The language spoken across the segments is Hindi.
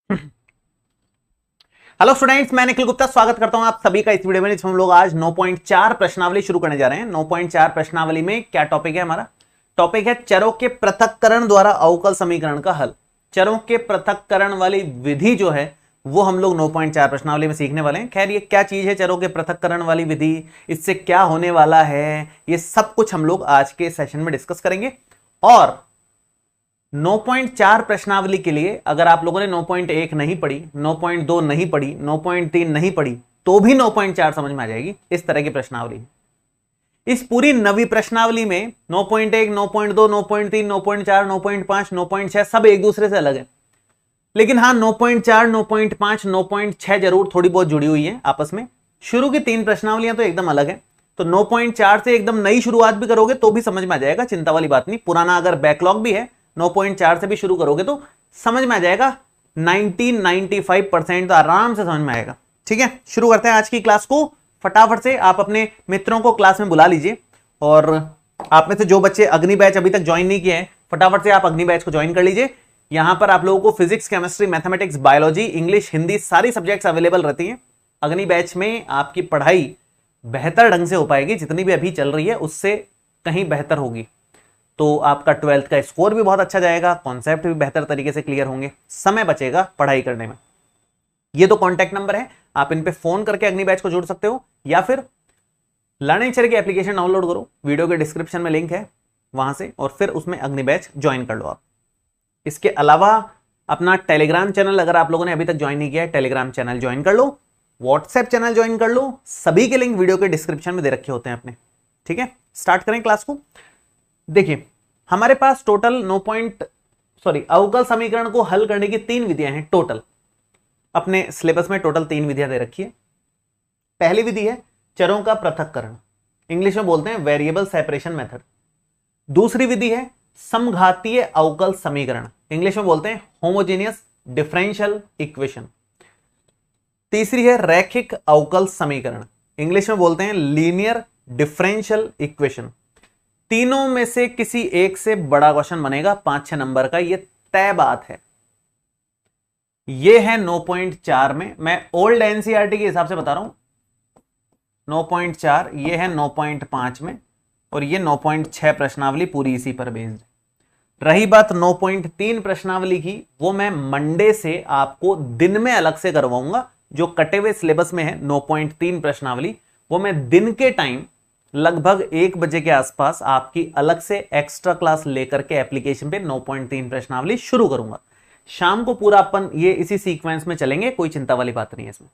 हेलो स्टूडेंट्स, मैं निखिल गुप्ता स्वागत करता हूं आप सभी का इस वीडियो में। हम लोग आज 9.4 प्रश्नावली शुरू करने जा रहे हैं। 9.4 प्रश्नावली में क्या टॉपिक है हमारा? टॉपिक है चरों के पृथक्करण द्वारा अवकल समीकरण का हल। चरों के पृथक्करण वाली विधि जो है वो हम लोग 9.4 प्रश्नावली में सीखने वाले हैं। खैर, ये क्या चीज है चरों के पृथक्करण वाली विधि, इससे क्या होने वाला है, ये सब कुछ हम लोग आज के सेशन में डिस्कस करेंगे। और 9.4 प्रश्नावली के लिए अगर आप लोगों ने 9.1 नहीं पढ़ी, 9.2 नहीं पढ़ी, 9.3 नहीं पढ़ी, तो भी 9.4 समझ में आ जाएगी। इस तरह की प्रश्नावली। इस पूरी नवी प्रश्नावली में 9.1, 9.2, 9.3, 9.4, 9.5, 9.6 सब एक दूसरे से अलग है। लेकिन हाँ, 9.4, 9.5, 9.6 जरूर थोड़ी बहुत जुड़ी हुई है आपस में। शुरू की 3 प्रश्नावलियां तो एकदम अलग है। तो 9.4 से एकदम नई शुरुआत भी करोगे तो भी समझ में आ जाएगा, चिंता वाली बात नहीं। पुराना अगर बैकलॉग भी है, 9.4 से भी शुरू करोगे तो समझ में आ जाएगा। 95% तो आराम से समझ में आएगा। ठीक है, शुरू करते हैं आज की क्लास को। फटाफट से आप अपने मित्रों को क्लास में बुला लीजिए। और आप में से जो बच्चे अग्नि बैच अभी तक ज्वाइन नहीं किए हैं, फटाफट से आप अग्नि बैच को ज्वाइन कर लीजिए। यहां पर आप लोगों को physics, chemistry, mathematics, biology, English, Hindi सारी सब्जेक्ट्स अवेलेबल रहती हैं। अग्नि बैच में आपकी पढ़ाई बेहतर ढंग से हो पाएगी, जितनी भी अभी चल रही है उससे कहीं बेहतर होगी। तो आपका 12th का स्कोर भी बहुत अच्छा जाएगा, कॉन्सेप्ट भी बेहतर तरीके से क्लियर होंगे, समय बचेगा पढ़ाई करने में। ये तो कॉन्टैक्ट नंबर है, आप इन पे फोन करके अग्नि बैच को जुड़ सकते हो, या फिर लर्निंग चर की एप्लीकेशन डाउनलोड करो, वीडियो के डिस्क्रिप्शन में लिंक है वहां से, और फिर उसमें अग्नि बैच ज्वाइन कर लो आप। इसके अलावा अपना टेलीग्राम चैनल अगर आप लोगों ने अभी तक ज्वाइन नहीं किया है, टेलीग्राम चैनल ज्वाइन कर लो, व्हाट्सएप चैनल ज्वाइन कर लो। सभी के लिंक वीडियो के डिस्क्रिप्शन में दे रखे होते हैं अपने। ठीक है, स्टार्ट करें क्लास को। देखिए, हमारे पास टोटल अवकल समीकरण को हल करने की 3 विधियां हैं टोटल। अपने सिलेबस में टोटल 3 विधियां दे रखी है। पहली विधि है चरों का पृथक्करण, इंग्लिश में बोलते हैं वेरिएबल सेपरेशन मेथड। दूसरी विधि है समघातीय अवकल समीकरण, इंग्लिश में बोलते हैं होमोजेनियस डिफरेंशियल इक्वेशन। तीसरी है रैखिक अवकल समीकरण, इंग्लिश में बोलते हैं लीनियर डिफरेंशियल इक्वेशन। तीनों में से किसी एक से बड़ा क्वेश्चन बनेगा 5-6 नंबर का, यह तय बात है। यह है 9.4 में, मैं ओल्ड एनसीईआरटी के हिसाब से बता रहा हूं। 9.4 यह है 9.5 में, और यह 9.6 प्रश्नावली पूरी इसी पर बेस्ड। रही बात 9.3 प्रश्नावली की, वो मैं मंडे से आपको दिन में अलग से करवाऊंगा। जो कटे हुए सिलेबस में है 9.3 प्रश्नावली, वो मैं दिन के टाइम लगभग 1 बजे के आसपास आपकी अलग से एक्स्ट्रा क्लास लेकर के एप्लीकेशन पे 9.3 प्रश्नावली शुरू करूंगा। शाम को पूरा अपन ये इसी सीक्वेंस में चलेंगे, कोई चिंता वाली बात नहीं है इसमें।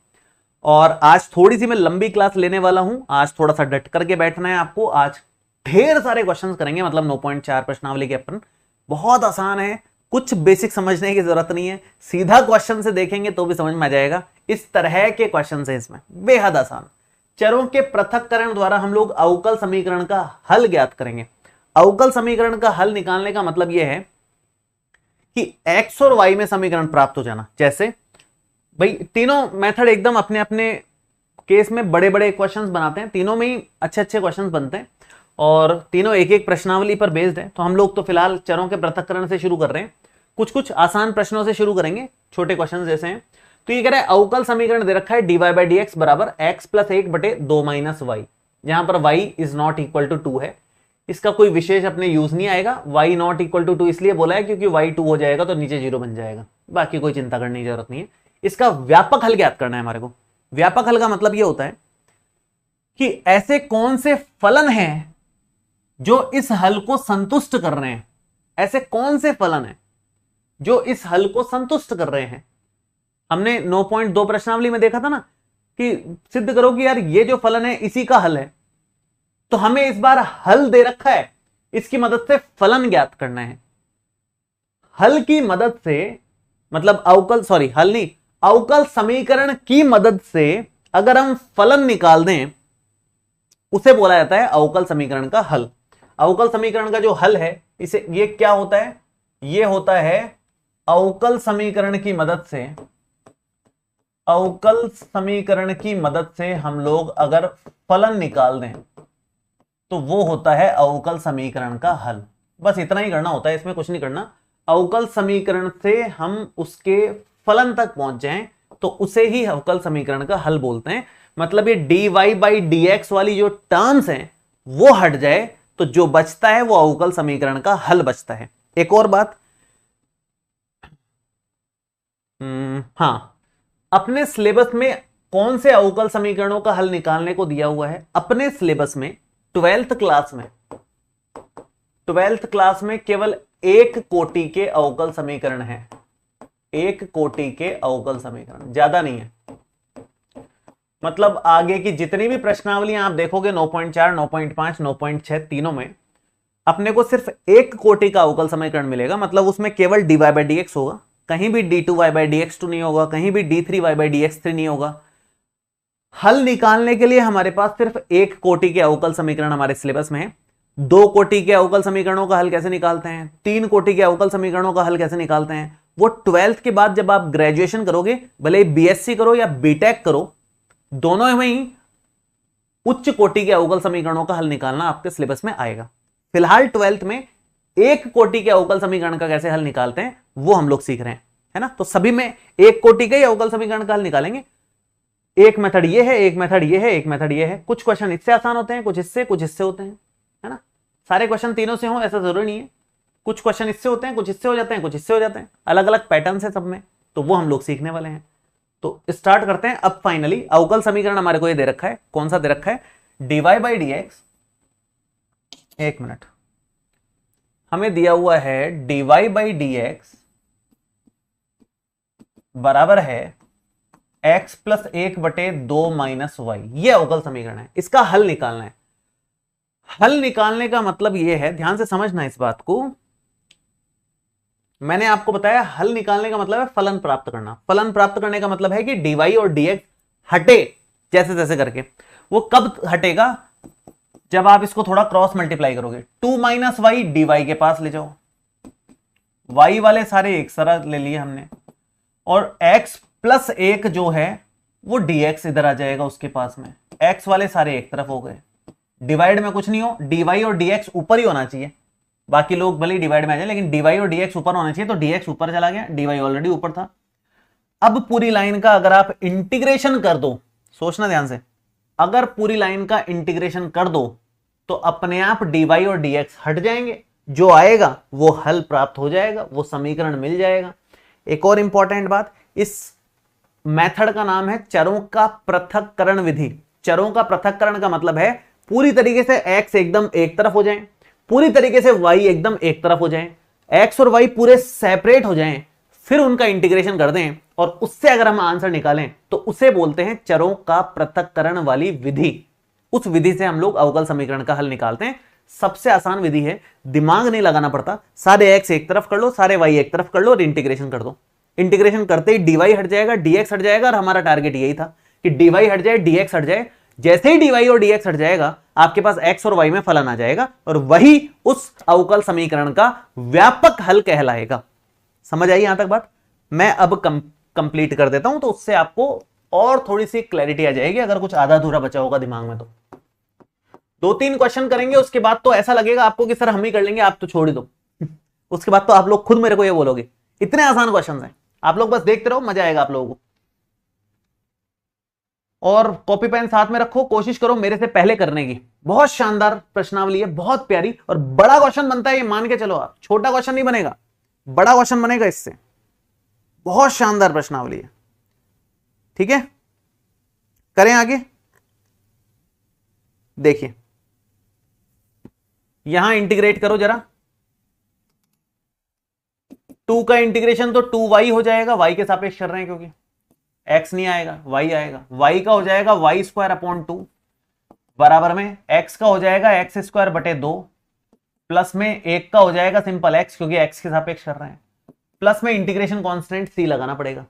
और आज थोड़ी सी मैं लंबी क्लास लेने वाला हूं, आज थोड़ा सा डट करके बैठना है आपको। आज ढेर सारे क्वेश्चंस करेंगे, मतलब 9.4 प्रश्नावली के अपन बहुत आसान है, कुछ बेसिक समझने की जरूरत नहीं है, सीधा क्वेश्चन से देखेंगे तो भी समझ में आ जाएगा। इस तरह के क्वेश्चन है इसमें, बेहद आसान। चरों के पृथक्करण द्वारा हम लोग अवकल समीकरण का हल ज्ञात करेंगे। अवकल समीकरण का हल निकालने का मतलब यह है कि x और y में समीकरण प्राप्त हो जाना। जैसे भाई तीनों मेथड एकदम अपने अपने केस में बड़े बड़े क्वेश्चंस बनाते हैं, तीनों में ही अच्छे अच्छे क्वेश्चंस बनते हैं, और तीनों एक एक प्रश्नावली पर बेस्ड है। तो हम लोग तो फिलहाल चरों के पृथक्करण से शुरू कर रहे हैं, कुछ कुछ आसान प्रश्नों से शुरू करेंगे, छोटे क्वेश्चन जैसे हैं। तो ये कह रहा है अवकल समीकरण दे रखा है dy बाई डी एक्स बराबर x प्लस 1 बटे 2 माइनस वाई, जहां पर y is not equal to 2 है। इसका कोई विशेष अपने यूज नहीं आएगा। y नॉट इक्वल टू 2 इसलिए बोला है क्योंकि y 2 हो जाएगा तो नीचे 0 बन जाएगा, बाकी कोई चिंता करने की जरूरत नहीं है। इसका व्यापक हल ज्ञात करना है हमारे को। व्यापक हल का मतलब यह होता है कि ऐसे कौन से फलन हैं जो इस हल को संतुष्ट कर रहे हैं। ऐसे कौन से फलन हैं जो इस हल को संतुष्ट कर रहे हैं। हमने 9.2 प्रश्नावली में देखा था ना कि सिद्ध करो कि यार ये जो फलन है इसी का हल है। तो हमें इस बार हल दे रखा है, इसकी मदद से फलन ज्ञात करना है। हल की मदद से मतलब अवकल समीकरण की मदद से अगर हम फलन निकाल दें, उसे बोला जाता है अवकल समीकरण का हल। अवकल समीकरण का जो हल है, इसे ये क्या होता है, ये होता है अवकल समीकरण की मदद से हम लोग अगर फलन निकाल दें तो वो होता है अवकल समीकरण का हल। बस इतना ही करना होता है, इसमें कुछ नहीं करना। अवकल समीकरण से हम उसके फलन तक पहुंच जाए तो उसे ही अवकल समीकरण का हल बोलते हैं। मतलब ये dy/dx वाली जो टर्म्स हैं वो हट जाए तो जो बचता है वो अवकल समीकरण का हल बचता है। एक और बात, हाँ, अपने सिलेबस में कौन से अवकल समीकरणों का हल निकालने को दिया हुआ है? अपने सिलेबस में 12th क्लास में केवल एक कोटि के अवकल समीकरण हैं। एक कोटि के अवकल समीकरण, ज्यादा नहीं है। मतलब आगे की जितनी भी प्रश्नावलियां आप देखोगे 9.4, 9.5, 9.6 तीनों में अपने को सिर्फ एक कोटि का अवकल समीकरण मिलेगा। मतलब उसमें केवल dy/dx होगा, कहीं भी d2y/dx2 नहीं होगा, कहीं भी d3y/dx3 नहीं होगा। हल निकालने के लिए हमारे पास सिर्फ एक कोटि के अवकल समीकरण हमारे सिलेबस में है। 2 कोटि के अवकल समीकरणों का हल कैसे निकालते हैं, 3 कोटि के अवकल समीकरणों का हल कैसे निकालते हैं, वो 12th के बाद जब आप ग्रेजुएशन करोगे, भले बीएससी करो या बीटेक करो, दोनों में ही उच्च कोटि के अवकल समीकरणों का हल निकालना आपके सिलेबस में आएगा। फिलहाल 12th में एक कोटि के अवकल समीकरण का कैसे हल निकालते हैं वो हम लोग सीख रहे हैं, है ना। तो सभी में एक कोटि के अवकल समीकरण का हल निकालेंगे। एक मेथड ये है, एक मेथड ये है, एक मेथड ये है। कुछ क्वेश्चन इससे आसान होते हैं, कुछ इससे होते हैं, है ना। सारे क्वेश्चन तीनों से हो ऐसा जरूरी नहीं है। कुछ क्वेश्चन इससे होते हैं, कुछ इससे हो जाते हैं, कुछ इससे हो जाते हैं। अलग अलग पैटर्न है सब में, तो वो हम लोग सीखने वाले हैं। तो स्टार्ट करते हैं। अब फाइनली अवकल समीकरण हमारे को ये दे रखा है, कौन सा दे रखा है, dy/dx। एक मिनट, हमें दिया हुआ है dy/dx बराबर है x + 1/2 - y। ये अवकल समीकरण है, इसका हल निकालना है। हल निकालने का मतलब यह है, ध्यान से समझना इस बात को। मैंने आपको बताया हल निकालने का मतलब है फलन प्राप्त करना। फलन प्राप्त करने का मतलब है कि dy और dx हटे जैसे तैसे करके। वो कब हटेगा, जब आप इसको थोड़ा क्रॉस मल्टीप्लाई करोगे। 2 - y dy के पास ले जाओ, y वाले सारे एक सारा ले लिए हमने, और x + 1 जो है वो dx इधर आ जाएगा उसके पास में। x वाले सारे एक तरफ हो गए। डिवाइड में कुछ नहीं हो, dy और dx ऊपर ही होना चाहिए। बाकी लोग भले डिवाइड में आ जाए, लेकिन dy और dx ऊपर होना चाहिए। तो dx ऊपर चला गया, dy ऑलरेडी ऊपर था। अब पूरी लाइन का अगर आप इंटीग्रेशन कर दो, सोचना ध्यान से, अगर पूरी लाइन का इंटीग्रेशन कर दो तो अपने आप dy और dx हट जाएंगे। जो आएगा वो हल प्राप्त हो जाएगा, वो समीकरण मिल जाएगा। एक और इंपॉर्टेंट बात, इस मेथड का नाम है चरों का पृथक्करण विधि। चरों का पृथक्करण का मतलब है पूरी तरीके से x एकदम एक तरफ हो जाए, पूरी तरीके से y एकदम एक तरफ हो जाए, x और y पूरे सेपरेट हो जाएं, फिर उनका इंटीग्रेशन कर दें और उससे अगर हम आंसर निकालें तो उसे बोलते हैं चरों का पृथक्करण वाली विधि। उस विधि से हम लोग अवकल समीकरण का हल निकालते हैं। सबसे आसान विधि है, दिमाग नहीं लगाना पड़ता। सारे x एक तरफ कर लो, सारे y एक तरफ कर लो और इंटीग्रेशन कर दो। इंटीग्रेशन करते ही dy हट जाएगा, dx हट जाएगा, और हमारा टारगेट यही था कि dy हट जाए, dx हट जाए। जैसे ही dy और dx हट जाएगा, आपके पास x और y में फलन आ जाएगा और वही उस अवकल समीकरण का व्यापक हल कहलाएगा। समझ आई यहां तक बात? मैं अब कंप्लीट कर देता हूं, तो उससे आपको और थोड़ी सी क्लैरिटी आ जाएगी, अगर कुछ आधा अधूरा बचा होगा दिमाग में तो। 2-3 क्वेश्चन करेंगे, उसके बाद तो ऐसा लगेगा आपको कि सर हम ही कर लेंगे, आप तो छोड़ ही दो। उसके बाद तो आप लोग खुद मेरे को ये बोलोगे, इतने आसान क्वेश्चन हैं, आप लोग बस देखते रहो, मजा आएगा आप लोगों को। और कॉपी पेन साथ में रखो, कोशिश करो मेरे से पहले करने की। बहुत शानदार प्रश्नावली है, बहुत प्यारी, और बड़ा क्वेश्चन बनता है, ये मान के चलो आप। छोटा क्वेश्चन नहीं बनेगा, बड़ा क्वेश्चन बनेगा इससे। बहुत शानदार प्रश्नावली है, ठीक है। करें आगे, देखिए यहां इंटीग्रेट करो जरा। 2 का इंटीग्रेशन तो 2y हो जाएगा, y के सापेक्ष कर रहे हैं क्योंकि x नहीं आएगा, y आएगा। y का हो जाएगा y²/2 बराबर में x का हो जाएगा x²/2 प्लस में 1 का हो जाएगा सिंपल x, क्योंकि x के सापेक्ष कर रहे हैं, प्लस में इंटीग्रेशन कांस्टेंट c लगाना पड़ेगा।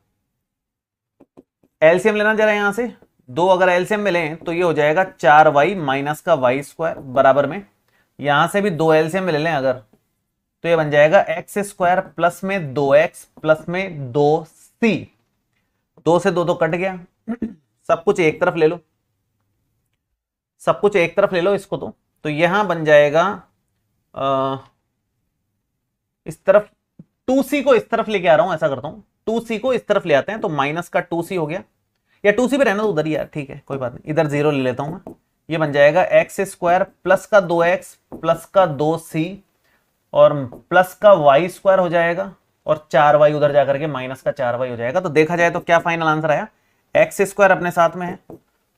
एलसीएम लेना जरा, यहां से 2 अगर एलसीएम में लें तो ये हो जाएगा 4y माइनस का y² बराबर में, यहां से भी 2 एलसीएम में ले लें अगर, तो ये बन जाएगा x² प्लस में 2x प्लस में 2c। 2 से 2 तो कट गया, सब कुछ एक तरफ ले लो, सब कुछ एक तरफ ले लो इसको। तो यहां बन जाएगा इस तरफ 2c को इस तरफ लेके आ रहा हूं, ऐसा करता हूं 2c को इस तरफ ले आते हैं तो माइनस का 2c हो गया, या 2c पे रहना तो उधर ही यार, ठीक है कोई बात नहीं, इधर 0 ले लेता हूं मैं। ये बन जाएगा एक्स स्क्वायर प्लस का 2x प्लस का 2c और प्लस का वाई स्क्वायर हो जाएगा, और 4y उधर जाकर के माइनस का 4y हो जाएगा। तो देखा जाए तो क्या फाइनल आंसर आया, एक्स स्क्वायर अपने साथ में है,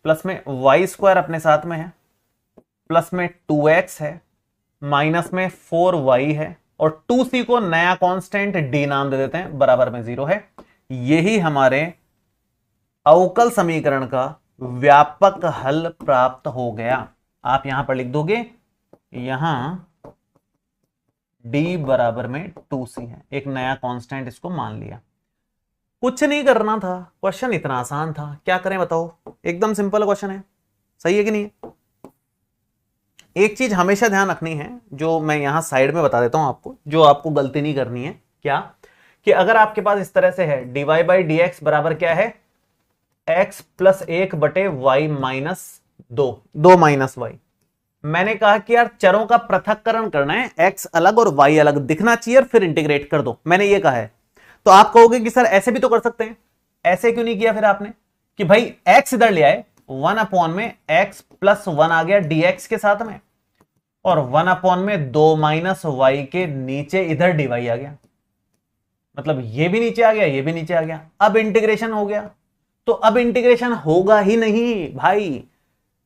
प्लस में वाई स्क्वायर अपने साथ में है, प्लस में 2x है, माइनस में 4y है, और 2c को नया कांस्टेंट d नाम दे देते हैं, बराबर में 0 है। यही हमारे अवकल समीकरण का व्यापक हल प्राप्त हो गया। आप यहां पर लिख दोगे, यहां d बराबर में 2c है, एक नया कांस्टेंट इसको मान लिया। कुछ नहीं करना था, क्वेश्चन इतना आसान था, क्या करें बताओ, एकदम सिंपल क्वेश्चन है, सही है कि नहीं है। एक चीज हमेशा ध्यान रखनी है, जो मैं यहां साइड में बता देता हूं आपको, जो आपको गलती नहीं करनी है, क्या कि अगर आपके पास इस तरह से है dy बाई डी एक्स बराबर क्या है, x प्लस 1 बटे वाई माइनस 2 माइनस वाई। मैंने कहा कि यार चरों का पृथक्करण करना है, x अलग और y अलग दिखना चाहिए, फिर इंटीग्रेट कर दो, मैंने ये कहा है। तो आप कहोगे कि सर ऐसे भी तो कर सकते हैं, ऐसे क्यों नहीं किया फिर आपने, कि भाई x इधर ले आए, 1 अपॉन में x प्लस 1 आ गया dx के साथ में, और 1 अपॉन में 2 माइनस वाई के नीचे इधर dy आ गया, मतलब ये भी नीचे आ गया, ये भी नीचे आ गया। अब इंटीग्रेशन हो गया, तो अब इंटीग्रेशन होगा ही नहीं भाई।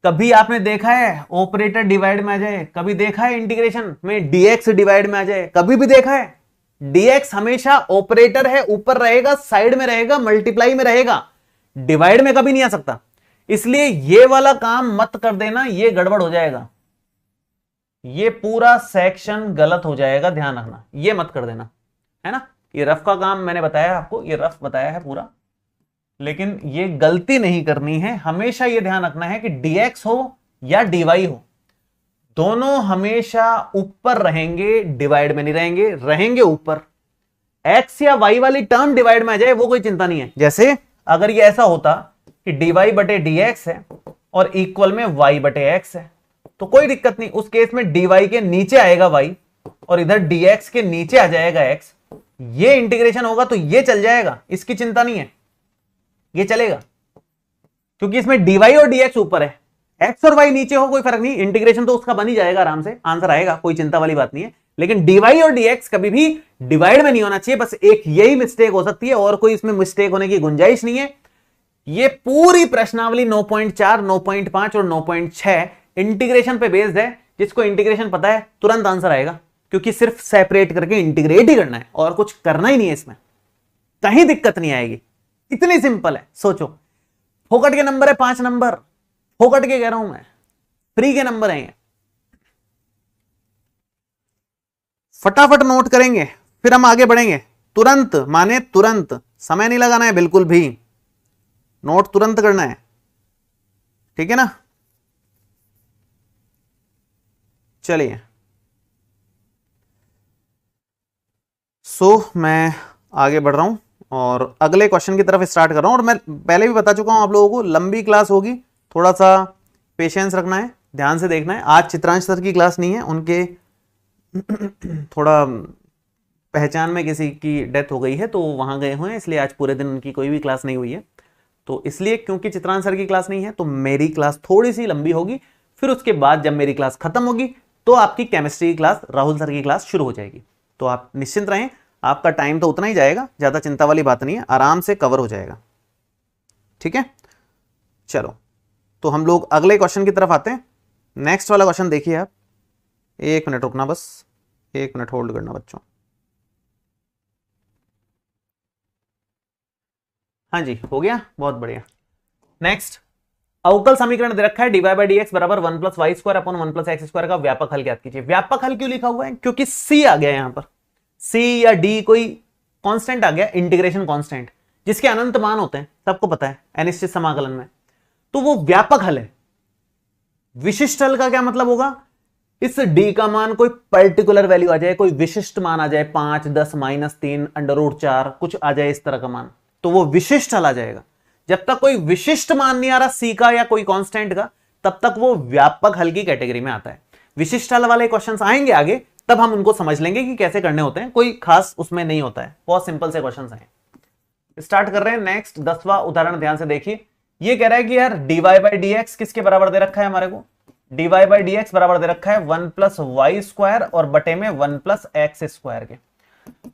कभी आपने देखा है ऑपरेटर डिवाइड में आ जाए, कभी देखा है इंटीग्रेशन में dx डिवाइड में आ जाए, कभी भी देखा है। dx हमेशा ऑपरेटर है, ऊपर रहेगा, साइड में रहेगा, मल्टीप्लाई में रहेगा, डिवाइड में कभी नहीं आ सकता। इसलिए ये वाला काम मत कर देना, ये गड़बड़ हो जाएगा, ये पूरा सेक्शन गलत हो जाएगा, ध्यान रखना, ये मत कर देना, है ना। ये रफ का काम मैंने बताया आपको, ये रफ बताया है पूरा, लेकिन ये गलती नहीं करनी है। हमेशा ये ध्यान रखना है कि dx हो या dy हो, दोनों हमेशा ऊपर रहेंगे, डिवाइड में नहीं रहेंगे, रहेंगे ऊपर। x या y वाली टर्म डिवाइड में आ जाए वो कोई चिंता नहीं है। जैसे अगर ये ऐसा होता कि dy बटे dx है और इक्वल में y बटे x है, तो कोई दिक्कत नहीं, उस केस में dy के नीचे आएगा y और इधर dx के नीचे आ जाएगा x। ये इंटीग्रेशन होगा तो ये चल जाएगा, इसकी चिंता नहीं है, ये चलेगा, क्योंकि इसमें dy और dx ऊपर है, x और y नीचे हो कोई फर्क नहीं, इंटीग्रेशन तो उसका बन ही जाएगा, आराम से आंसर आएगा, कोई चिंता वाली बात नहीं है। लेकिन dy और dx कभी भी डिवाइड में नहीं होना चाहिए, बस एक यही मिस्टेक हो सकती है, और कोई इसमें मिस्टेक होने की गुंजाइश नहीं है। ये पूरी प्रश्नावली 9.4, 9.5 और 9.6 इंटीग्रेशन पे बेस्ड है। जिसको इंटीग्रेशन पता है तुरंत आंसर आएगा, क्योंकि सिर्फ सेपरेट करके इंटीग्रेट ही करना है और कुछ करना ही नहीं है, इसमें कहीं दिक्कत नहीं आएगी, इतनी सिंपल है। सोचो, फोकट के नंबर है 5 नंबर, फोकट के कह रहा हूं मैं, फ्री के नंबर हैं, फटाफट नोट करेंगे फिर हम आगे बढ़ेंगे। तुरंत माने तुरंत, समय नहीं लगाना है बिल्कुल भी, नोट तुरंत करना है, ठीक है ना। चलिए, मैं आगे बढ़ रहा हूं और अगले क्वेश्चन की तरफ स्टार्ट कर रहा हूं। और मैं पहले भी बता चुका हूं आप लोगों को, लंबी क्लास होगी, थोड़ा सा पेशेंस रखना है, ध्यान से देखना है। आज चित्रांश सर की क्लास नहीं है, उनके थोड़ा पहचान में किसी की डेथ हो गई है, तो वहां गए हुए हैं, इसलिए आज पूरे दिन उनकी कोई भी क्लास नहीं हुई है। तो इसलिए क्योंकि चित्रांश सर की क्लास नहीं है तो मेरी क्लास थोड़ी सी लंबी होगी, फिर उसके बाद जब मेरी क्लास खत्म होगी तो आपकी केमिस्ट्री की क्लास, राहुल सर की क्लास शुरू हो जाएगी। तो आप निश्चिंत रहें, आपका टाइम तो उतना ही जाएगा, ज्यादा चिंता वाली बात नहीं है, आराम से कवर हो जाएगा, ठीक है। चलो, तो हम लोग अगले क्वेश्चन की तरफ आते हैं। नेक्स्ट वाला क्वेश्चन देखिए आप, 1 मिनट रुकना, बस 1 मिनट होल्ड करना बच्चों। हाँ जी, हो गया, बहुत बढ़िया। नेक्स्ट, अवकल समीकरण दे रखा है dy बाई डी एक्स बराबर 1 plus y square upon 1 plus x square का व्यापक हल ज्ञात कीजिए। व्यापक हल क्यों लिखा हुआ है, क्योंकि c आ गया यहां पर, c या d कोई कांस्टेंट आ गया, इंटीग्रेशन कांस्टेंट, जिसके अनंत मान होते हैं, सबको पता है अनिश्चित समाकलन में, तो वो व्यापक हल है। विशिष्ट हल का क्या मतलब होगा, इस d का मान कोई पर्टिकुलर वैल्यू आ जाए, कोई विशिष्ट मान आ जाए, 5, 10, -3, √4 कुछ आ जाए इस तरह का मान, तो वो विशिष्ट हल आ जाएगा। जब तक कोई विशिष्ट मान नहीं आ रहा c का या कोई कांस्टेंट का, तब तक वो व्यापक हल की कैटेगरी में आता है। विशिष्ट हल वाले क्वेश्चंस आएंगे आगे, तब हम उनको समझ लेंगे कि कैसे करने होते हैं, कोई खास उसमें नहीं होता है, बहुत सिंपल से क्वेश्चंस हैं। स्टार्ट कर रहे हैं नेक्स्ट 10वां उदाहरण। ध्यान से देखिए, ये कह रहा है कि यार dy बाई डी एक्स किसके बराबर दे रखा है हमारे को, dy बाई डी एक्स बराबर दे रखा है 1 प्लस वाई स्क्वायर और बटे में 1 प्लस एक्स स्क्वायर के।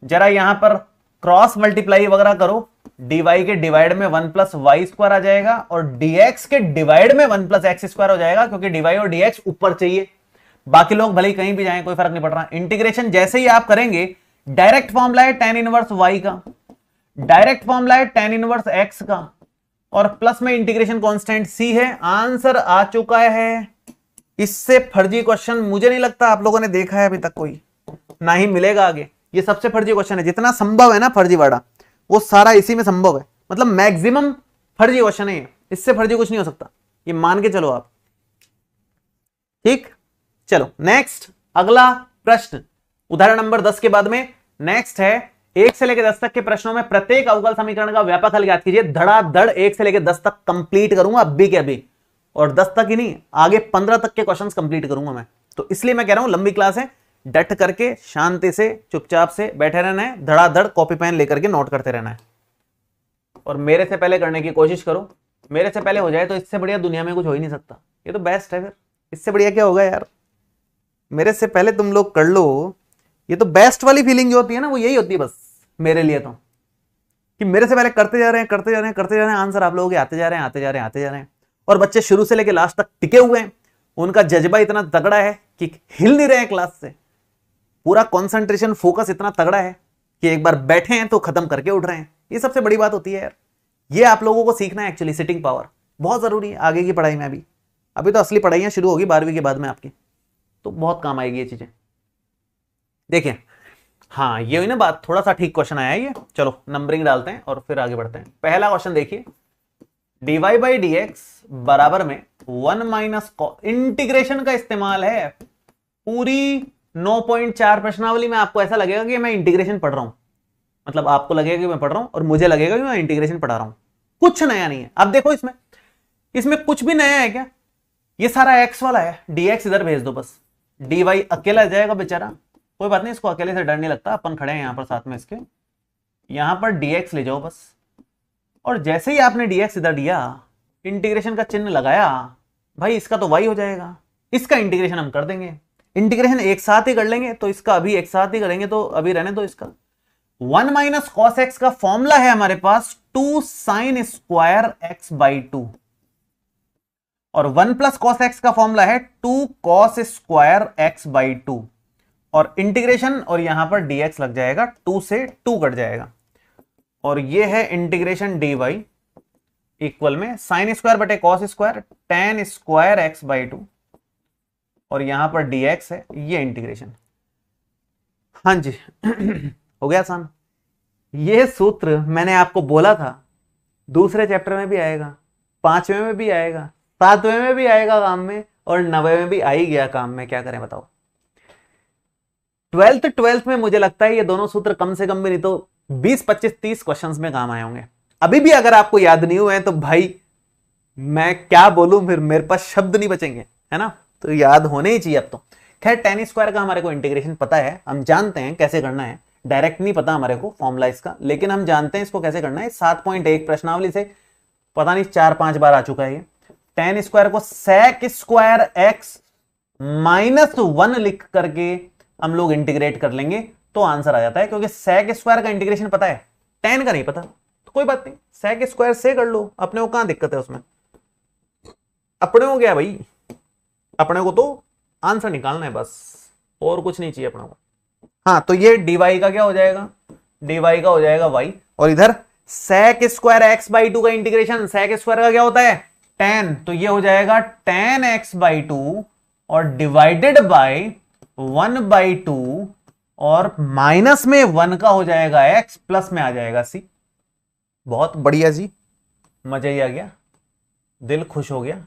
जरा यहां पर क्रॉस मल्टीप्लाई वगैरह करो, dy के डिवाइड में 1 प्लस वाई स्क्वायर आ जाएगा और dx के डिवाइड में 1 प्लस एक्स स्क्वायर हो जाएगा, क्योंकि dy और dx ऊपर चाहिए, बाकी लोग भले ही कहीं भी जाएं कोई फर्क नहीं पड़ रहा। इंटीग्रेशन जैसे ही आप करेंगे, डायरेक्ट फॉर्मूला है tan इनवर्स y का, डायरेक्ट फॉर्मूला है tan इनवर्स x का, और प्लस में इंटीग्रेशन कांस्टेंट c है। आंसर आ चुका है। इससे फर्जी क्वेश्चन मुझे नहीं लगता आप लोगों ने देखा है अभी तक कोई, ना ही मिलेगा आगे। ये सबसे फर्जी क्वेश्चन है, जितना संभव है ना फर्जी वाला वो सारा इसी में संभव है, मतलब मैक्सिमम फर्जी क्वेश्चन है। इससे फर्जी कुछ नहीं हो सकता, ये मान के चलो आप। ठीक, चलो नेक्स्ट अगला प्रश्न, उदाहरण नंबर 10 के बाद में नेक्स्ट है 1 से लेकर 10 तक के प्रश्नों में प्रत्येक अवकल समीकरण का व्यापक हल ज्ञात कीजिए। धड़ाधड़ 1 से लेकर 10 तक कंप्लीट करूंगा अभी के अभी, और 10 तक ही नहीं, आगे 15 तक के क्वेश्चंस कंप्लीट करूंगा मैं। तो इसलिए मैं कह रहा हूं लंबी क्लास है, डट करके शांति से चुपचाप से बैठे रहना है, धड़ाधड़ कॉपी पेन लेकर के नोट करते रहना है, और मेरे से पहले करने की कोशिश करो। मेरे से पहले हो जाए तो इससे बढ़िया दुनिया में कुछ हो ही नहीं सकता, ये तो बेस्ट है। फिर इससे बढ़िया क्या होगा यार, मेरे से पहले तुम लोग कर लो, ये तो बेस्ट वाली फीलिंग जो होती है ना, वो यही होती है बस मेरे लिए तो, कि मेरे से पहले करते जा रहे हैं करते जा रहे हैं करते जा रहे हैं, आंसर आप लोगों के आते जा रहे हैं आते जा रहे हैं आते जा रहे हैं, और बच्चे शुरू से लेकर लास्ट तक टिके हुए हैं। उनका जज्बा इतना तगड़ा है कि हिल नहीं रहे हैं क्लास से, पूरा कंसंट्रेशन फोकस इतना तगड़ा है कि एक बार बैठे हैं तो खत्म करके उठ रहे हैं। ये सबसे बड़ी बात होती है यार, ये आप लोगों को सीखना है एक्चुअली। सिटिंग पावर बहुत जरूरी है आगे की पढ़ाई में। अभी तो असली पढ़ाइयां शुरू होगी 12वीं के बाद में आपकी, तो बहुत काम आएगी ये चीजें। देखिए हाँ, ये हुई ना बात, थोड़ा सा ठीक क्वेश्चन आया है ये। चलो नंबरिंग डालते हैं और फिर आगे बढ़ते हैं। पहला क्वेश्चन देखिए, dy बाई डी एक्स बराबर में 1 माइनस इंटीग्रेशन का इस्तेमाल है। पूरी 9.4 प्रश्नावली में आपको ऐसा लगेगा कि मैं इंटीग्रेशन पढ़ रहा हूं, मतलब आपको लगेगा कि मैं पढ़ रहा हूं और मुझे लगेगा कि मैं इंटीग्रेशन पढ़ा रहा हूं। कुछ नया नहीं है। अब देखो इसमें कुछ भी नया है क्या, ये सारा x वाला है, dx इधर भेज दो बस, dy अकेला जाएगा बेचारा, कोई बात नहीं, इसको अकेले से डर नहीं लगता, अपन खड़े हैं यहां पर साथ में इसके। यहां पर dx ले जाओ बस, और जैसे ही आपने dx इधर दिया, इंटीग्रेशन का चिन्ह लगाया, भाई इसका तो y हो जाएगा, इसका इंटीग्रेशन हम कर देंगे। इंटीग्रेशन एक साथ ही कर लेंगे, तो इसका अभी एक साथ ही करेंगे, तो अभी रहने दो इसका। 1 माइनस कॉस एक्स का फॉर्मूला है हमारे पास 2 साइन स्क्वायर एक्स बाई 2, और 1 प्लस कॉस एक्स का फॉर्मूला है 2 कॉस स्क्वायर एक्स बाई 2, और इंटीग्रेशन और यहां पर dx लग जाएगा, 2 से 2 कट जाएगा, और ये है इंटीग्रेशन dy इक्वल में साइन स्क्वायर बटे cos square tan square x by 2, और यहां पर dx है, ये इंटीग्रेशन। हाँ जी हो गया आसान। ये सूत्र मैंने आपको बोला था दूसरे चैप्टर में भी आएगा, 5वें में भी आएगा, 7वें में भी आएगा काम में, और 9वें में भी आ ही गया काम में। क्या करें बताओ। 12th में मुझे लगता है ये दोनों सूत्र कम से कम भी नहीं तो 20, 25, 30 क्वेश्चंस में काम आए होंगे। अभी भी अगर आपको याद नहीं हुए हैं तो भाई मैं क्या बोलूं, फिर मेरे पास शब्द नहीं बचेंगे, है ना। तो याद होने ही चाहिए अब तो। खैर tan स्क्वायर का हमारे को इंटीग्रेशन पता है, हम जानते हैं कैसे करना है, डायरेक्ट नहीं पता हमारे को फॉर्मूला इसका, लेकिन हम जानते हैं इसको कैसे करना है। 7.1 प्रश्नावली से पता नहीं 4-5 बार आ चुका है ये। tan स्क्वायर को sec स्क्वायर एक्स माइनस 1 लिख करके हम लोग इंटीग्रेट कर लेंगे तो आंसर आ जाता है, क्योंकि sec स्क्वायर का इंटीग्रेशन पता है, tan का नहीं पता, तो कोई बात नहीं, sec स्क्वायर से कर लो, अपने को कहां दिक्कत है उसमें। अपने को क्या भाई, अपने को तो आंसर निकालना है बस, और कुछ नहीं चाहिए अपने को। हाँ, तो ये dy का क्या हो जाएगा, dy का हो जाएगा y, और इधर sec स्क्वायर एक्स बाई 2 का इंटीग्रेशन, sec स्क्वायर का क्या होता है tan, तो ये हो जाएगा tan x बाई 2 और डिवाइडेड बाय 1 बाई 2, और माइनस में 1 का हो जाएगा x, प्लस में आ जाएगा c। बहुत बढ़िया जी, मजा ही आ गया, दिल खुश हो गया।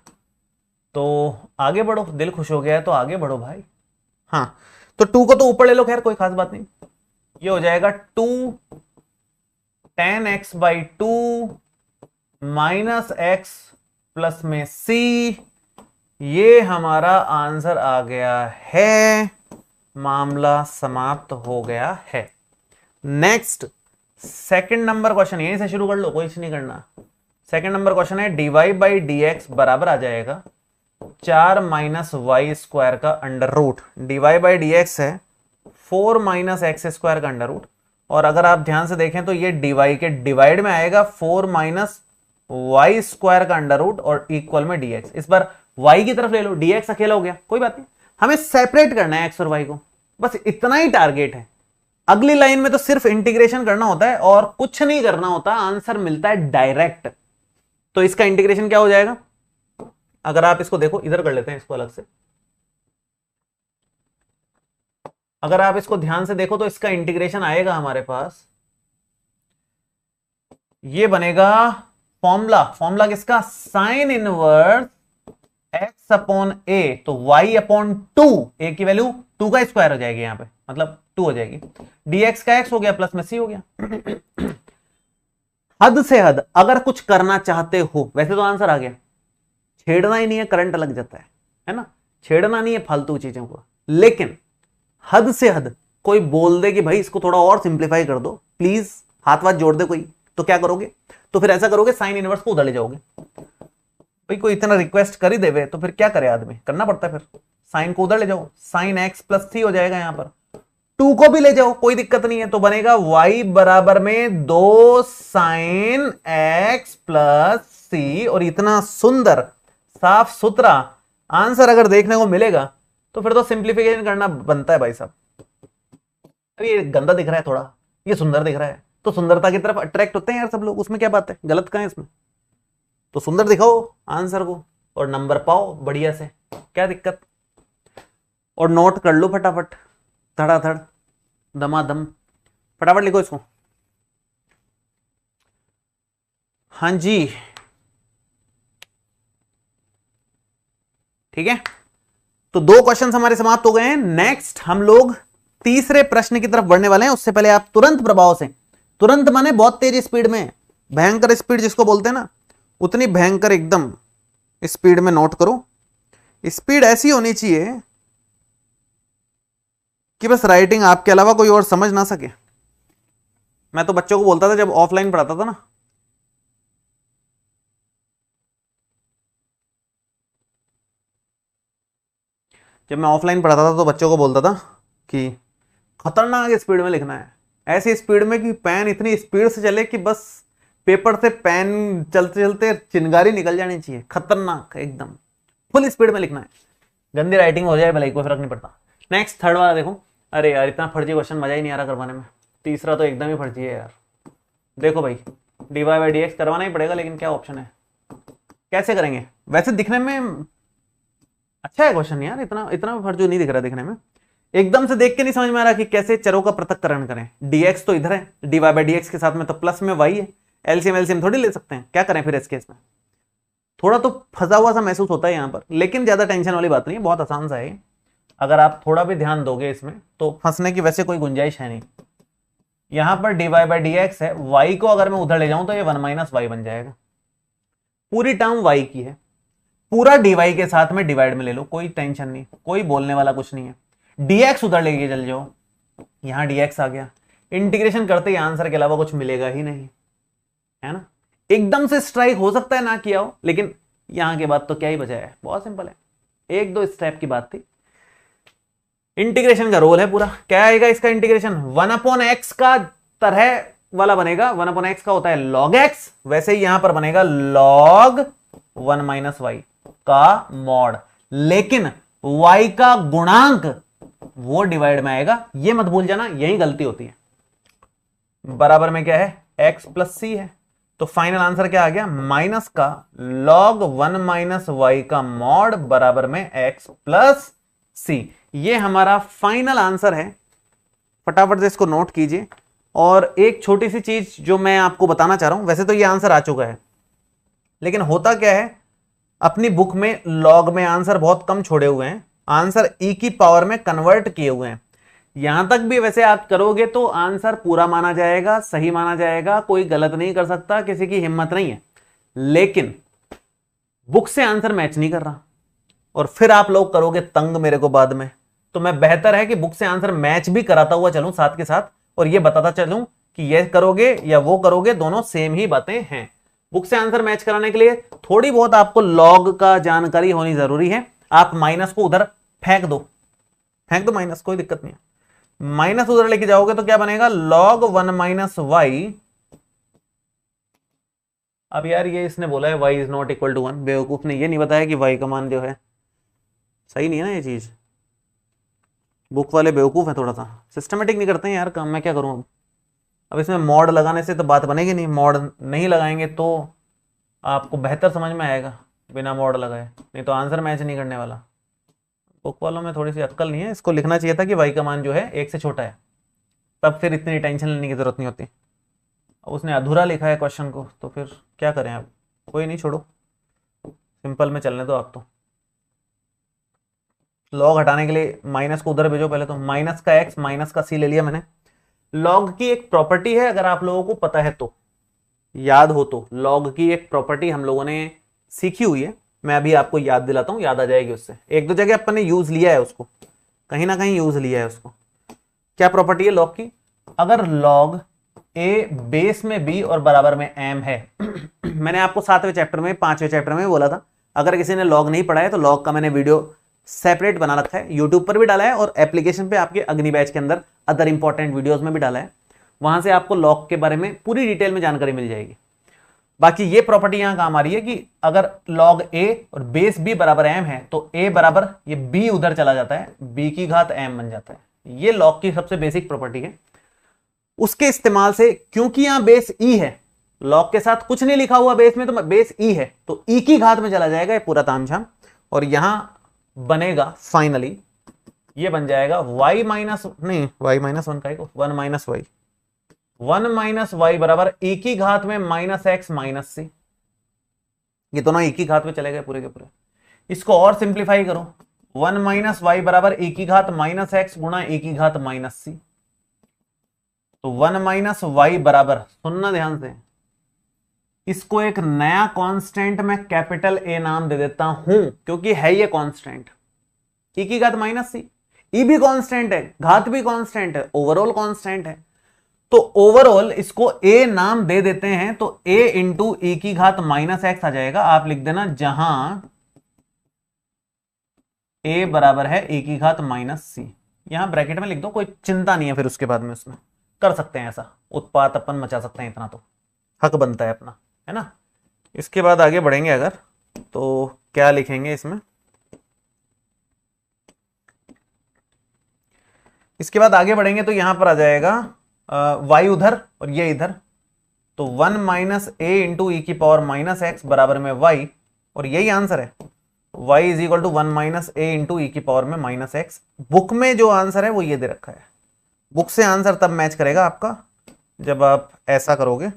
तो आगे बढ़ो, दिल खुश हो गया है तो आगे बढ़ो भाई। हाँ, तो 2 को तो ऊपर ले लो, खैर कोई खास बात नहीं। ये हो जाएगा 2 tan x by 2 minus x plus में c, ये हमारा आंसर आ गया है। मामला समाप्त हो गया है। नेक्स्ट सेकंड नंबर क्वेश्चन यहीं से शुरू कर लो, कोई नहीं करना। सेकंड नंबर क्वेश्चन है dy बाई डी एक्स बराबर आ जाएगा 4 माइनस वाई स्क्वायर का under root. dy by d x है 4 माइनस एक्स स्क्वायर का अंडर रूट, और अगर आप ध्यान से देखें तो ये dy के डिवाइड में आएगा 4 माइनस वाई स्क्वायर का अंडर रूट और इक्वल में dx। इस बार y की तरफ ले लो, dx अकेला हो गया, कोई बात नहीं, हमें सेपरेट करना है x और y को, बस इतना ही टारगेट है। अगली लाइन में तो सिर्फ इंटीग्रेशन करना होता है और कुछ नहीं करना होता, आंसर मिलता है डायरेक्ट। तो इसका इंटीग्रेशन क्या हो जाएगा, अगर आप इसको देखो, इधर कर लेते हैं इसको अलग से, अगर आप इसको ध्यान से देखो तो इसका इंटीग्रेशन आएगा हमारे पास, ये बनेगा फॉर्मूला किसका, sign inverse x upon a, तो y अपॉन 2, a की वैल्यू 2 का स्क्वायर हो जाएगी यहां पे, मतलब 2 हो जाएगी, dx का x हो गया प्लस में c हो गया। हद से हद अगर कुछ करना चाहते हो, वैसे तो आंसर आ गया, छेड़ना ही नहीं है, करंट लग जाता है ना, छेड़ना नहीं है फालतू चीजों को, लेकिन हद से हद कोई बोल दे कि भाई इसको थोड़ा और सिंप्लीफाई कर दो प्लीज, हाथ वाथ जोड़ दे कोई, तो क्या करोगे, तो फिर ऐसा करोगे साइन इनवर्स को उधर ले जाओगे। भाई कोई इतना रिक्वेस्ट कर ही देवे तो फिर क्या करे आदमी, करना पड़ता है, फिर साइन को उधर ले जाओ, साइन एक्स प्लस सी हो जाएगा, यहां पर 2 को भी ले जाओ कोई दिक्कत नहीं है, तो बनेगा y बराबर में 2 साइन एक्स प्लस सी, और इतना सुंदर साफ सुथरा आंसर अगर देखने को मिलेगा तो फिर तो सिंप्लीफिकेशन करना बनता है भाई साहब। अरे ये गंदा दिख रहा है थोड़ा, ये सुंदर दिख रहा है, तो सुंदरता की तरफ अट्रैक्ट होते हैं यार सब लोग, उसमें क्या बात है, गलत कहां है इसमें, तो सुंदर दिखाओ आंसर को और नंबर पाओ बढ़िया से, क्या दिक्कत। और नोट कर लो फटाफट, धड़ाधड़ दमादम, फटाफट लिखो इसको। हाँ जी ठीक है, तो 2 क्वेश्चन हमारे समाप्त हो गए हैं। नेक्स्ट हम लोग तीसरे प्रश्न की तरफ बढ़ने वाले हैं। उससे पहले आप तुरंत प्रभाव से, तुरंत माने बहुत तेज स्पीड में, भयंकर स्पीड जिसको बोलते हैं ना, उतनी भयंकर एकदम स्पीड में नोट करो। स्पीड ऐसी होनी चाहिए कि बस राइटिंग आपके अलावा कोई और समझ ना सके। मैं तो बच्चों को बोलता था जब ऑफलाइन पढ़ाता था ना, जब मैं ऑफलाइन पढ़ाता था तो बच्चों को बोलता था कि खतरनाक स्पीड में लिखना है, ऐसी स्पीड में कि पेन इतनी स्पीड से चले कि बस पेपर से पेन चलते चलते चिंगारी निकल जानी चाहिए, खतरनाक एकदम फुल स्पीड में लिखना है, गंदी राइटिंग हो जाए भले कोई फर्क नहीं पड़ता। नेक्स्ट थर्ड वाला देखो, अरे यार इतना फर्जी क्वेश्चन मजा ही नहीं आ रहा करवाने में, तीसरा तो एकदम ही फर्जी है यार। देखो भाई dy बाई डी एक्स करवाना ही पड़ेगा, लेकिन क्या ऑप्शन है, कैसे करेंगे, वैसे दिखने में अच्छा है क्वेश्चन यार, इतना इतना फर्जी नहीं दिख रहा दिखने में, एकदम से देख के नहीं समझ में आ रहा कि कैसे चरों का पृथक्करण करें। dx तो इधर है, dy बाई डी एक्स के साथ में तो प्लस में y है, एलसीएम एलसीएम थोड़ी ले सकते हैं, क्या करें फिर इस केस में, थोड़ा तो फंसा हुआ सा महसूस होता है यहाँ पर, लेकिन ज्यादा टेंशन वाली बात नहीं है, बहुत आसान सा है, अगर आप थोड़ा भी ध्यान दोगे इसमें तो फंसने की वैसे कोई गुंजाइश है नहीं। यहां पर dy बाई डी एक्स है, y को अगर मैं उधर ले जाऊं तो ये 1 माइनस वाई बन जाएगा, पूरी टर्म y की है, पूरा dy के साथ में डिवाइड में ले लो, कोई टेंशन नहीं, कोई बोलने वाला कुछ नहीं है, dx उधर लेके चल जाओ, यहां dx आ गया, इंटीग्रेशन करते ही आंसर के अलावा कुछ मिलेगा ही नहीं, है ना, एकदम से स्ट्राइक हो सकता है ना किया हो, लेकिन यहां के बाद तो क्या ही बचा है, बहुत सिंपल है, 1-2 स्टेप की बात थी। इंटीग्रेशन का रोल है पूरा, क्या आएगा इसका इंटीग्रेशन, 1/x का तरह वाला बनेगा, 1/x का होता है log x, वैसे ही यहां पर बनेगा log 1 माइनस वाई का मॉड, लेकिन y का गुणांक वो डिवाइड में आएगा, ये मत भूल जाना, यही गलती होती है। बराबर में क्या है, x प्लस सी है, तो फाइनल आंसर क्या आ गया, माइनस का log 1 माइनस वाई का मॉड बराबर में x प्लस सी, ये हमारा फाइनल आंसर है। फटाफट से इसको नोट कीजिए। और एक छोटी सी चीज जो मैं आपको बताना चाह रहा हूं, वैसे तो ये आंसर आ चुका है, लेकिन होता क्या है, अपनी बुक में लॉग में आंसर बहुत कम छोड़े हुए हैं, आंसर ई की पावर में कन्वर्ट किए हुए हैं। यहां तक भी वैसे आप करोगे तो आंसर पूरा माना जाएगा, सही माना जाएगा, कोई गलत नहीं कर सकता, किसी की हिम्मत नहीं है, लेकिन बुक से आंसर मैच नहीं कर रहा और फिर आप लोग करोगे तंग मेरे को बाद में, तो मैं बेहतर है कि बुक से आंसर मैच भी कराता हुआ चलूं साथ के साथ और ये बताता चलूं कि ये करोगे या वो करोगे, दोनों सेम ही बातें हैं। बुक से आंसर मैच कराने के लिए थोड़ी बहुत आपको लॉग का जानकारी होनी जरूरी है। आप माइनस को उधर फेंक दो माइनस, कोई दिक्कत नहीं है। माइनस उधर लेके जाओगे तो क्या बनेगा, log 1 माइनस वाई। अब यार ये इसने बोला है y is not equal to 1, बेवकूफ ने ये नहीं बताया कि y का मान जो है सही नहीं है ना। ये चीज बुक वाले बेवकूफ है, थोड़ा सा सिस्टमेटिक नहीं करते हैं यार काम। मैं क्या करूं अब इसमें मॉड लगाने से तो बात बनेगी नहीं, मॉड नहीं लगाएंगे तो आपको बेहतर समझ में आएगा बिना मॉड लगाए, नहीं तो आंसर मैच नहीं करने वाला। बुक वालों में थोड़ी सी अक्ल नहीं है, इसको लिखना चाहिए था कि y का मान जो है 1 से छोटा है, तब फिर इतनी टेंशन लेने की जरूरत नहीं होती। अब उसने अधूरा लिखा है क्वेश्चन को, तो फिर क्या करें अब, कोई नहीं, छोड़ो, सिंपल में चलने दो आप। तो लॉग हटाने के लिए माइनस को उधर भेजो पहले, तो माइनस का x माइनस का c ले लिया मैंने। लॉग की एक प्रॉपर्टी है, अगर आप लोगों को पता है तो, याद हो तो, लॉग की एक प्रॉपर्टी हम लोगों ने सीखी हुई है, मैं अभी आपको याद दिलाता हूं, याद आ जाएगी उससे। एक दो जगह अपन ने यूज लिया है उसको, कहीं ना कहीं यूज लिया है उसको। क्या प्रॉपर्टी है लॉग की, अगर लॉग a बेस में b और बराबर में m है मैंने आपको 7वें चैप्टर में 5वें चैप्टर में बोला था, अगर किसी ने लॉग नहीं पढ़ा है तो लॉग का मैंने वीडियो सेपरेट बना रखा है, यूट्यूब पर भी डाला है और एप्लीकेशन पे आपके अग्नि बैच के अंदर अदर इंपॉर्टेंट वीडियोस में भी डाला है, वहां से आपको लॉग के बारे में पूरी डिटेल में जानकारी मिल जाएगी। बाकी ये प्रॉपर्टी यहां काम आ रही है कि अगर लॉग a और बेस b बराबर m है तो a बराबर ये b उधर चला जाता है, b की घात m बन जाता है। ये लॉग की सबसे बेसिक प्रॉपर्टी है। उसके इस्तेमाल से, क्योंकि यहां बेस e है, लॉग के साथ कुछ नहीं लिखा हुआ बेस में, तो बेस e है तो e की घात में चला जाएगा ये पूरा तामझाम, और यहां बनेगा फाइनली, ये बन जाएगा y माइनस, नहीं y माइनस 1 का 1 माइनस वाई, 1 माइनस वाई बराबर e की घात में माइनस एक्स माइनस सी। ये दोनों e की घात में चले गए पूरे के पूरे। इसको और सिंप्लीफाई करो, 1 माइनस वाई बराबर e की घात माइनस एक्स गुणा e की घात माइनस सी। तो 1 माइनस वाई बराबर, सुनना ध्यान से, इसको एक नया कांस्टेंट मैं कैपिटल ए नाम दे देता हूं, क्योंकि है ये कांस्टेंट, e की घात माइनस सी, e भी कांस्टेंट है, घात भी कांस्टेंट है, ओवरऑल कांस्टेंट है, तो ओवरऑल इसको a नाम दे देते हैं, तो a इंटू e की घात माइनस एक्स आ जाएगा। आप लिख देना जहां a बराबर है e की घात माइनस सी, यहां ब्रैकेट में लिख दो, कोई चिंता नहीं है फिर उसके बाद में उसमें कर सकते हैं, ऐसा उत्पात अपन मचा सकते हैं, इतना तो हक बनता है अपना, है ना। इसके बाद आगे बढ़ेंगे अगर, तो क्या लिखेंगे इसमें, इसके बाद आगे बढ़ेंगे तो यहां पर आ जाएगा y उधर और ये इधर, तो 1 माइनस ए इंटू ई की पावर माइनस एक्स बराबर में y, और यही आंसर है, y is equal to 1 minus a into e की पावर में माइनस एक्स। बुक में जो आंसर है वो ये दे रखा है, बुक से आंसर तब मैच करेगा आपका जब आप ऐसा करोगे,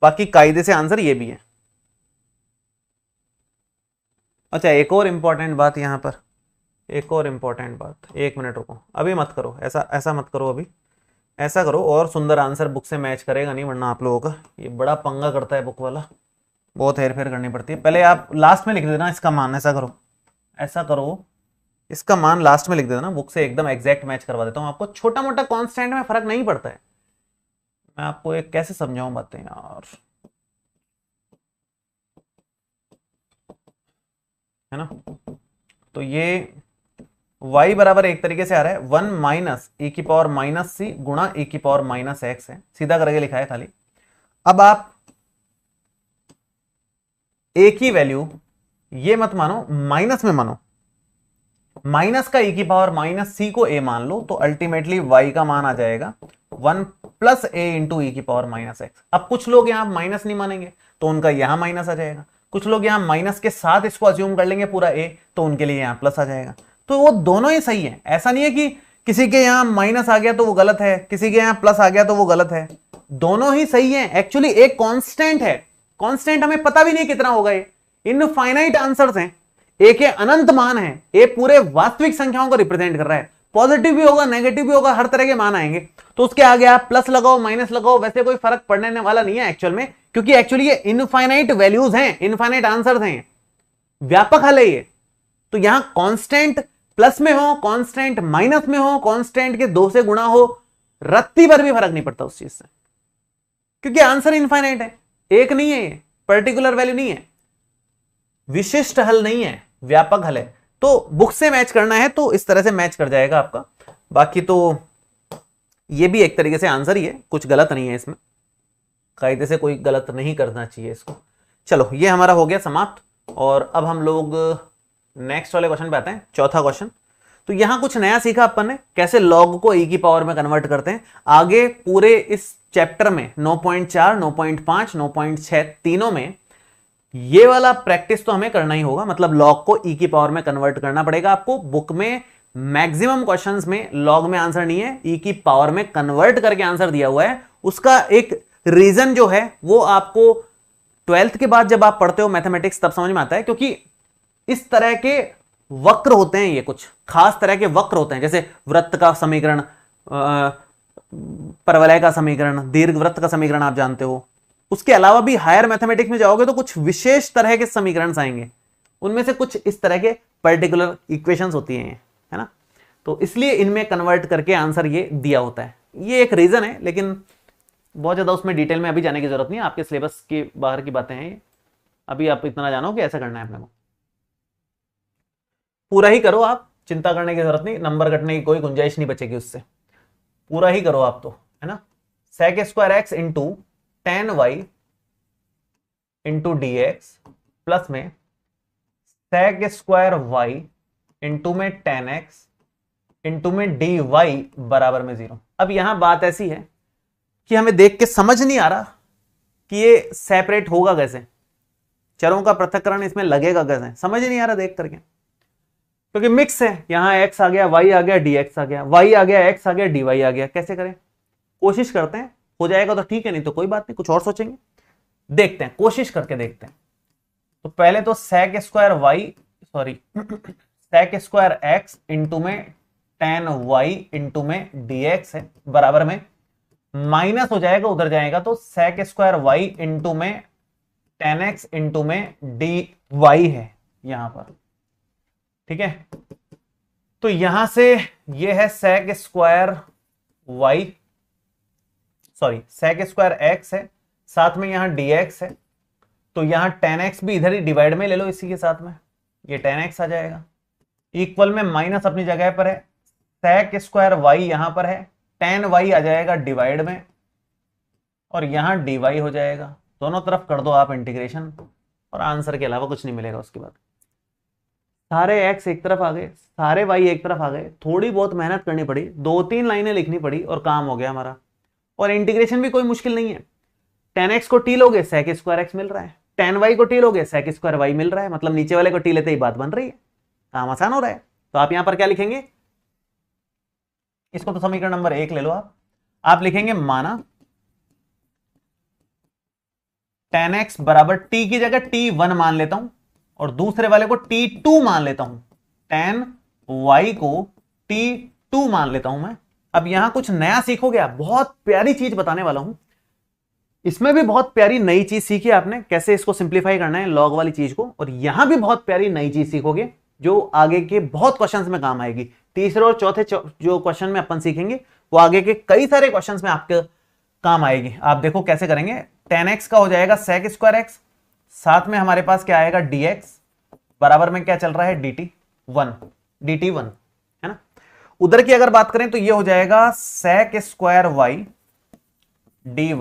बाकी कायदे से आंसर ये भी है। अच्छा एक और इंपॉर्टेंट बात यहां पर, एक और इंपॉर्टेंट बात, एक मिनट रुको, अभी मत करो ऐसा, ऐसा मत करो, अभी ऐसा करो और सुंदर आंसर बुक से मैच करेगा नहीं, वरना आप लोगों का ये बड़ा पंगा करता है बुक वाला, बहुत हेर फेर करनी पड़ती है। पहले आप लास्ट में लिख देना इसका मान, ऐसा करो, ऐसा करो, इसका मान लास्ट में लिख देना, बुक से एकदम एग्जैक्ट मैच करवा देता हूं आपको। छोटा मोटा कांस्टेंट में फर्क नहीं पड़ता है, मैं आपको एक कैसे समझाऊं बातें यार, है ना। तो ये y बराबर एक तरीके से आ रहा है 1 माइनस e की पावर माइनस सी गुणा e की पावर माइनस एक्स है, सीधा करके लिखा है खाली। अब आप a की वैल्यू ये मत मानो, माइनस में मानो, माइनस का e की पावर माइनस सी को a मान लो, तो अल्टीमेटली y का मान आ जाएगा 1 प्लस a इंटू ई की पावर माइनस एक्स। अब कुछ लोग यहां माइनस नहीं मानेंगे तो उनका यहां माइनस आ जाएगा, कुछ लोग यहां माइनस के साथ इसको अज्यूम कर लेंगे पूरा a, तो उनके लिए यहां प्लस आ जाएगा। तो वो दोनों ही सही है, ऐसा नहीं है कि किसी के यहां माइनस आ गया तो वो गलत है, किसी के यहां प्लस आ गया तो वो गलत है, दोनों ही सही है। एक्चुअली एक कांस्टेंट है, कांस्टेंट हमें पता भी नहीं कितना होगा, ये इनफाइनाइट आंसर्स हैं, ए के अनंत मान है, ए पूरे वास्तविक संख्याओं को रिप्रेजेंट कर रहा है, पॉजिटिव भी होगा नेगेटिव भी होगा, हर तरह के मान आएंगे, तो उसके आगे आप प्लस लगाओ माइनस लगाओ, वैसे कोई फर्क पड़ने वाला नहीं है एक्चुअल में, क्योंकि एक्चुअली ये इनफाइनाइट वैल्यूज हैं, इनफाइनाइट आंसर्स हैं, व्यापक हल है ये। तो यहां कांस्टेंट प्लस में हो, कांस्टेंट माइनस में हो, कांस्टेंट के 2 से गुणा हो, रत्ती भर भी फर्क नहीं पड़ता उस चीज से, क्योंकि आंसर इनफाइनाइट है, एक नहीं है, ये पर्टिकुलर वैल्यू नहीं है, विशिष्ट हल नहीं है, व्यापक हल है। तो बुक से मैच करना है तो इस तरह से मैच कर जाएगा आपका। बाकी तो ये भी एक तरीके से आंसर ही है, कुछ गलत नहीं है इसमें, कायदे से कोई गलत नहीं करना चाहिए इसको। चलो ये हमारा हो गया समाप्त, और अब हम लोग नेक्स्ट वाले क्वेश्चन पे आते हैं, चौथा क्वेश्चन। तो यहां कुछ नया सीखा अपन ने, कैसे लॉग को e की पावर में कन्वर्ट करते हैं। आगे पूरे इस चैप्टर में 9.4, 9.5, 9.6 तीनों में ये वाला प्रैक्टिस तो हमें करना ही होगा, मतलब लॉग को e की पावर में कन्वर्ट करना पड़ेगा आपको। बुक में मैक्सिमम क्वेश्चंस में लॉग में आंसर नहीं है, e की पावर में कन्वर्ट करके आंसर दिया हुआ है। उसका एक रीजन जो है वो आपको 12th के बाद जब आप पढ़ते हो मैथमेटिक्स तब समझ में आता है, क्योंकि इस तरह के वक्र होते हैं, ये कुछ खास तरह के वक्र होते हैं, जैसे वृत्त का समीकरण, परवलय का समीकरण, दीर्घवृत्त का समीकरण आप जानते हो। उसके अलावा भी हायर मैथमेटिक्स में जाओगे तो कुछ विशेष तरह के समीकरण आएंगे, उनमें से कुछ इस तरह के पर्टिकुलर इक्वेशंस होती हैं, है ना। तो इसलिए इनमें कन्वर्ट करके आंसर ये दिया होता है, ये एक रीजन है, लेकिन बहुत ज्यादा उसमें डिटेल में अभी जाने की जरूरत नहीं है, आपके सिलेबस के बाहर की बातें हैं ये। अभी आप इतना जानो कि ऐसा करना है अपने को, पूरा ही करो आप, चिंता करने की जरूरत नहीं, नंबर कटने की कोई गुंजाइश नहीं बचेगी उससे, पूरा ही करो आप तो, है ना। sec square x into tan y into d x plus में sec स्क्वायर वाई इंटू में टेन एक्स इंटू में डी वाई बराबर में 0। अब यहां बात ऐसी है कि हमें देख के समझ नहीं आ रहा कि ये सेपरेट होगा कैसे, चरों का पृथक्करण इसमें लगेगा कैसे, समझ नहीं आ रहा देख करके, क्योंकि मिक्स है, यहां x आ गया, y आ गया, dx आ गया, y आ गया, x आ गया, dy आ गया, कैसे करें। कोशिश करते हैं, हो जाएगा तो ठीक है, नहीं तो कोई बात नहीं, कुछ और सोचेंगे, देखते हैं, कोशिश करके देखते हैं। तो पहले तो sec square y, sorry sec square x into में टेन वाई इंटू में dx है, बराबर में माइनस हो जाएगा, उधर जाएगा तो sec स्क्वायर वाई इंटू में टेन एक्स इंटू में dy है यहां पर, ठीक है। तो यहां से ये है sec square y, sorry sec square x है, साथ में यहां dx है, तो यहां tan x भी इधर ही डिवाइड में ले लो इसी के साथ में, ये tan x आ जाएगा, इक्वल में माइनस अपनी जगह पर है, sec स्क्वायर वाई यहां पर है, tan y आ जाएगा डिवाइड में, और यहां dy हो जाएगा। दोनों तरफ कर दो आप इंटीग्रेशन, और आंसर के अलावा कुछ नहीं मिलेगा उसके बाद। सारे x एक तरफ आ गए, सारे y एक तरफ आ गए, थोड़ी बहुत मेहनत करनी पड़ी, 2-3 लाइनें लिखनी पड़ी और काम हो गया हमारा। और इंटीग्रेशन भी कोई मुश्किल नहीं है, tan x को t लोगे sec स्क्वायर x मिल रहा है, tan y को t लोगे sec स्क्वायर y मिल रहा है, मतलब नीचे वाले को t लेते ही बात बन रही है, काम आसान हो रहा है। तो आप यहां पर क्या लिखेंगे, इसको तो समीकरण नंबर 1 ले लो आप लिखेंगे माना tan x बराबर t की जगह t1 मान लेता हूं, और दूसरे वाले को t2 मान लेता हूं, tan y को t2 मान लेता हूं मैं। अब यहां कुछ नया सीखोगे आप, बहुत प्यारी चीज बताने वाला हूं, इसमें भी बहुत प्यारी नई चीज सीखी आपने, कैसे इसको सिंप्लीफाई करना है लॉग वाली चीज को, और यहां भी बहुत प्यारी नई चीज सीखोगे जो आगे के बहुत क्वेश्चंस में काम आएगी। तीसरे और चौथे जो क्वेश्चन में अपन सीखेंगे वो आगे के कई सारे क्वेश्चंस में आपके काम आएगी। आप देखो कैसे करेंगे, tan x का हो जाएगा sec स्क्वायर एक्स, साथ में हमारे पास क्या आएगा dx, बराबर में क्या चल रहा है dt1 है ना। उधर की अगर बात करें तो ये हो जाएगा sec स्क्वायर वाई dy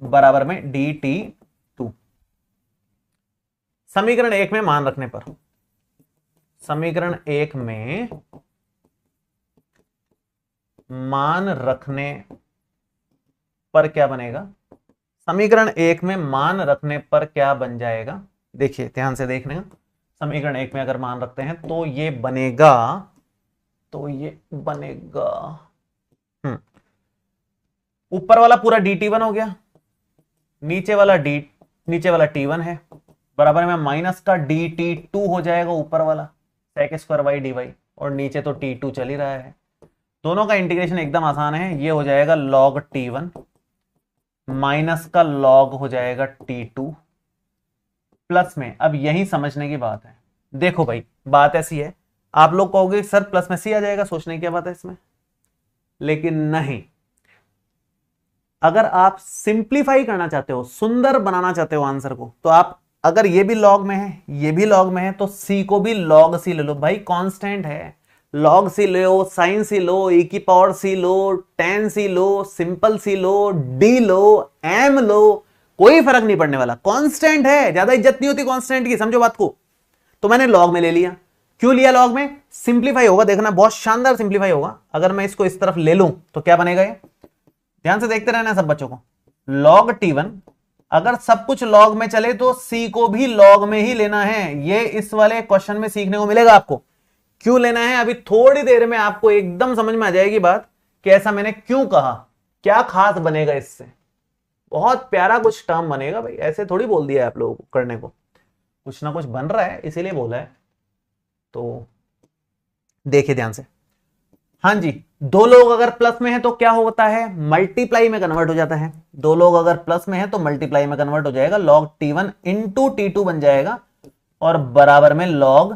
बराबर में dt2। समीकरण 1 में मान रखने पर, समीकरण 1 में मान रखने पर क्या बनेगा, समीकरण 1 में मान रखने पर क्या बन जाएगा, देखिए ध्यान से देखने का। समीकरण 1 में अगर मान रखते हैं तो ये बनेगा, ऊपर वाला पूरा dt1 हो गया, नीचे वाला t1 है, बराबर में माइनस का dt2 हो जाएगा ऊपर वाला sec स्क्वायर वाई dy, और नीचे तो t2 चल ही रहा है। दोनों का इंटीग्रेशन एकदम आसान है, ये हो जाएगा log t1 माइनस का log हो जाएगा t2 प्लस में। अब यही समझने की बात है, देखो भाई बात ऐसी है, आप लोग कहोगे सर प्लस में सी आ जाएगा, सोचने की क्या बात है इसमें, लेकिन नहीं, अगर आप सिंप्लीफाई करना चाहते हो, सुंदर बनाना चाहते हो आंसर को, तो आप अगर ये भी लॉग में है, ये भी लॉग में है, तो सी को भी लॉग सी ले लो भाई, कांस्टेंट है। लॉग सी लो, साइन सी लो, ई की पावर सी लो, टेन सी लो, सिंपल सी लो, डी लो, एम लो, कोई फर्क नहीं पड़ने वाला, कांस्टेंट है। ज्यादा इज्जत नहीं होती कांस्टेंट की, समझो बात को। तो मैंने लॉग में ले लिया। क्यों लिया लॉग में? सिंप्लीफाई होगा, देखना बहुत शानदार सिंप्लीफाई होगा। अगर मैं इसको इस तरफ ले लूं तो क्या बनेगा ये, ध्यान से देखते रहना सब बच्चों को। लॉग T1, अगर सब कुछ लॉग में चले तो सी को भी लॉग में ही लेना है। ये इस वाले क्वेश्चन में सीखने को मिलेगा आपको। क्यों लेना है, अभी थोड़ी देर में आपको एकदम समझ में आ जाएगी बात कि ऐसा मैंने क्यों कहा, क्या खास बनेगा इससे। बहुत प्यारा कुछ टर्म बनेगा भाई, ऐसे थोड़ी बोल दिया है आप लोगों को करने को, कुछ ना कुछ बन रहा है इसीलिए बोला है। तो देखिए ध्यान से। हाँ जी, दो लोग अगर प्लस में है तो क्या होता है, मल्टीप्लाई में कन्वर्ट हो जाता है। दो लोग अगर प्लस में है तो मल्टीप्लाई में कन्वर्ट हो जाएगा, log T1 इंटू T2 बन जाएगा और बराबर में log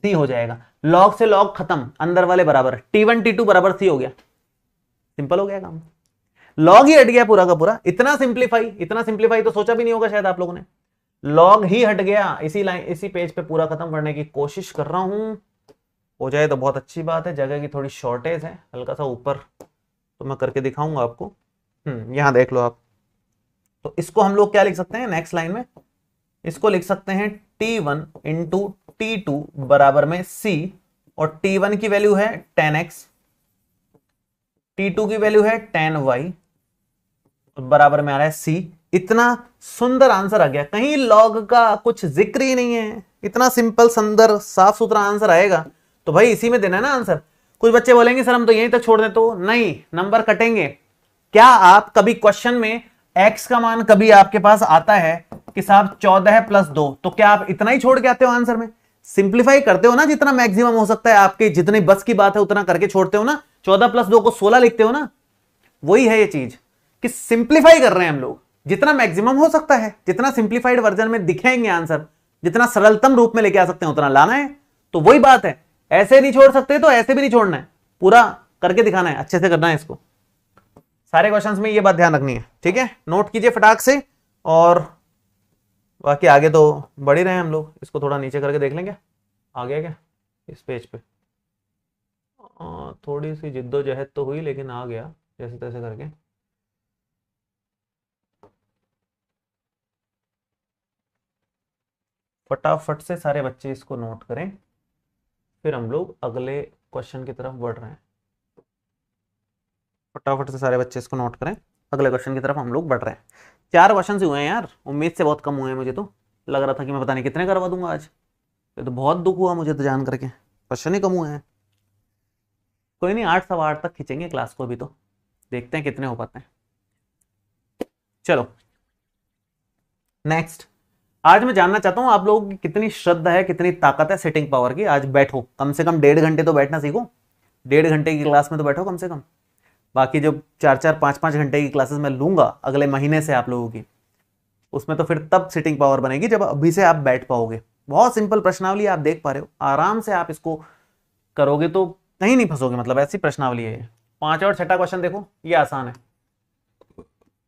C हो जाएगा। log से log खत्म, अंदर वाले बराबर, T1 T2 बराबर C हो गया। सिंपल हो गया काम, log ही हट गया पूरा का पूरा। इतना सिंप्लीफाई तो सोचा भी नहीं होगा शायद आप लोगों ने। log ही हट गया। इसी लाइन, इसी पेज पे पूरा खत्म करने की कोशिश कर रहा हूं, हो जाए तो बहुत अच्छी बात है। जगह की थोड़ी शॉर्टेज है, हल्का सा ऊपर तो मैं करके दिखाऊंगा आपको। यहां देख लो आप। तो इसको हम लोग क्या लिख सकते हैं नेक्स्ट लाइन में, इसको लिख सकते हैं T1 इंटू T2 बराबर में C, और T1 की वैल्यू है 10x, T2 की वैल्यू है 10y, बराबर में आ रहा है C। इतना सुंदर आंसर आ गया, कहीं लॉग का कुछ जिक्र ही नहीं है। इतना सिंपल, सुंदर, साफ सुथरा आंसर आएगा तो भाई इसी में देना है ना आंसर। कुछ बच्चे बोलेंगे सर हम तो यहीं तक छोड़ दें, तो नहीं, नंबर कटेंगे। क्या आप कभी क्वेश्चन में x का मान कभी आपके पास आता है कि साहब 14 प्लस 2, तो क्या आप इतना ही छोड़ के आते हो आंसर में? सिंप्लीफाई करते हो ना, जितना मैक्सिमम हो सकता है आपके, जितनी बस की बात है उतना करके छोड़ते हो ना। 14 प्लस 2 को 16 लिखते हो ना। वही है ये चीज कि सिंप्लीफाई कर रहे हैं हम लोग, जितना मैक्सिमम हो सकता है, जितना सिंप्लीफाइड वर्जन में दिखेंगे आंसर, जितना सरलतम रूप में लेके आ सकते हैं उतना लाना है। तो वही बात है, ऐसे नहीं छोड़ सकते तो ऐसे भी नहीं छोड़ना है, पूरा करके दिखाना है, अच्छे से करना है इसको। सारे क्वेश्चंस में ये बात ध्यान रखनी है, ठीक है? नोट कीजिए फटाक से। और बाकी आगे तो बढ़ ही रहे हैं हम लोग। इसको थोड़ा नीचे करके देख लेंगे, आ गया क्या इस पेज पे? थोड़ी सी जिद्दोजहद तो हुई लेकिन आ गया जैसे तैसे करके। फटाफट से सारे बच्चे इसको नोट करें, फिर हम लोग अगले क्वेश्चन की तरफ बढ़ रहे हैं। फटाफट से सारे बच्चे इसको नोट करें, अगले क्वेश्चन की तरफ हम लोग बढ़ रहे हैं। 4 क्वेश्चन ही हुए हैं यार, उम्मीद से बहुत कम हुए हैं। मुझे तो लग रहा था कि मैं पता नहीं कितने करवा दूंगा आज। ये तो बहुत दुख हुआ मुझे तो जान करके, क्वेश्चन ही कम हुए हैं। कोई नहीं, 8 सवा 8 तक खींचेंगे क्लास को, अभी तो देखते हैं कितने हो पाते हैं। चलो नेक्स्ट। आज मैं जानना चाहता हूं आप लोगों की कितनी श्रद्धा है, कितनी ताकत है सिटिंग पावर की। आज बैठो, कम से कम 1.5 घंटे तो बैठना सीखो। 1.5 घंटे की क्लास में तो बैठो कम से कम। बाकी जो 4-4 5-5 घंटे की क्लासेस मैं लूंगा अगले महीने से आप लोगों की, उसमें तो फिर तब सिटिंग पावर बनेगी जब अभी से आप बैठ पाओगे। बहुत सिंपल प्रश्नावली आप देख पा रहे हो, आराम से आप इसको करोगे तो कहीं नहीं फंसोगे, मतलब ऐसी प्रश्नावली है। 5 और 6 क्वेश्चन देखो, ये आसान है।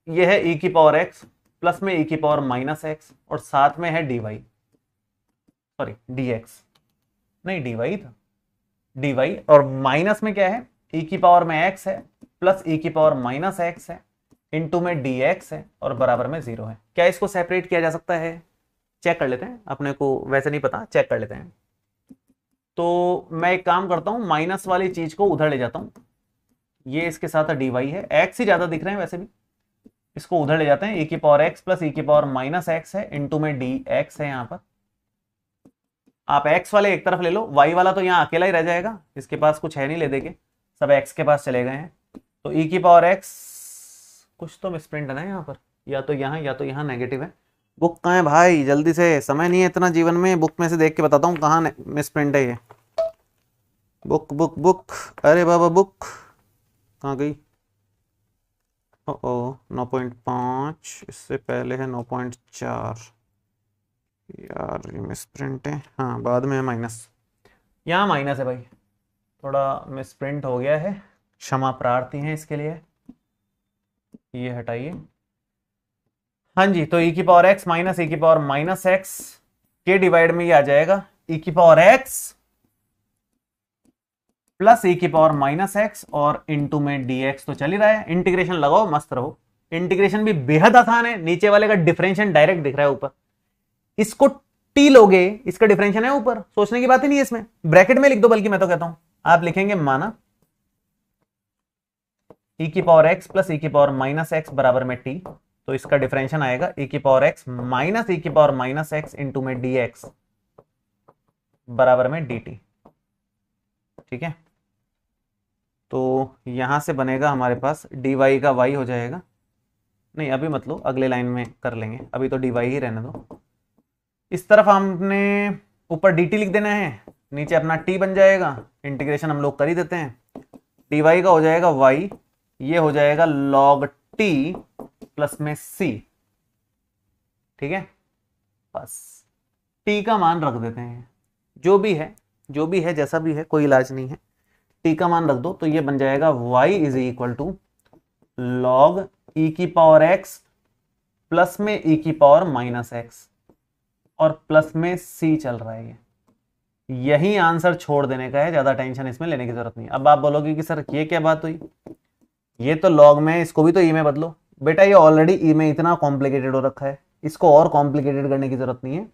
ये है e की पावर x प्लस में e की पावर माइनस x, और साथ में है dy, सॉरी dx नहीं dy था, dy, और माइनस में क्या है, e की पावर में x है प्लस e की पावर माइनस x है, इंटू में dx है और बराबर में 0 है। क्या इसको सेपरेट किया जा सकता है? चेक कर लेते हैं, अपने को वैसे नहीं पता, चेक कर लेते हैं। तो मैं एक काम करता हूं, माइनस वाली चीज को उधर ले जाता हूं। ये इसके साथ dy है, x ही ज्यादा दिख रहे हैं वैसे भी, इसको उधर ले जाते हैं। e की पावर x प्लस e की पावर माइनस x है, इंटू में dx है। यहां पर आप x वाले एक तरफ ले लो, y वाला तो यहां अकेला ही रह जाएगा, इसके पास कुछ है नहीं ले देके, सब x के पास चले गए हैं। तो e की पावर x, कुछ तो मिसप्रिंट है ना यहाँ पर, या तो यहाँ नेगेटिव है। बुक कहाँ है भाई, जल्दी से, समय नहीं है इतना जीवन में, बुक में से देख के बताता हूँ कहाँ मिसप्रिंट है ये। बुक बुक बुक, अरे बाबा बुक कहाँ गई? ओ 9.5, इससे पहले है 9.4। यार ये मिसप्रिंट है, हाँ बाद में है माइनस, यहाँ माइनस है भाई, थोड़ा मिसप्रिंट हो गया है, क्षमा प्रार्थी हैं इसके लिए। ये हटाइए। हाँ जी, तो e की पावर x माइनस e की पावर माइनस एक्स के डिवाइड में ये आ जाएगा e की पावर x प्लस e की पावर माइनस एक्स और इनटू में dx तो चल ही रहा है। इंटीग्रेशन लगाओ, मस्त रहो। इंटीग्रेशन भी बेहद आसान है, नीचे वाले का डिफरेंशियल डायरेक्ट दिख रहा है ऊपर। इसको t लोगे, इसका डिफरेंशियल है ऊपर, सोचने की बात ही नहीं है इसमें। ब्रैकेट में लिख दो, बल्कि मैं तो कहता हूं आप लिखेंगे माना e की पावर x प्लस e की पावर माइनस एक्स बराबर में t, तो इसका डिफरेंशियल आएगा e की पावर x माइनस e की पावर माइनस एक्स इंटू में dx बराबर में dt। ठीक है, तो यहां से बनेगा हमारे पास dy का y हो जाएगा। नहीं अभी मत लो, अगले लाइन में कर लेंगे, अभी तो dy ही रहने दो। इस तरफ हमने ऊपर dt लिख देना है, नीचे अपना t बन जाएगा। इंटीग्रेशन हम लोग कर ही देते हैं। dy का हो जाएगा y, ये हो जाएगा log t प्लस में c। ठीक है, बस t का मान रख देते हैं, जो भी है जैसा भी है, कोई इलाज नहीं है। t का मान रख दो, तो ये बन जाएगा y is equal to log e की पावर x प्लस में e की पावर माइनस एक्स और प्लस में c चल रहा है। यही आंसर छोड़ देने का है, ज्यादा टेंशन इसमें लेने की जरूरत नहीं। अब आप बोलोगे कि सर ये क्या बात हुई, ये तो लॉग में, इसको भी तो ई में बदलो। बेटा ये ऑलरेडी ई में इतना कॉम्प्लिकेटेड हो रखा है, इसको और कॉम्प्लिकेटेड करने की जरूरत नहीं है,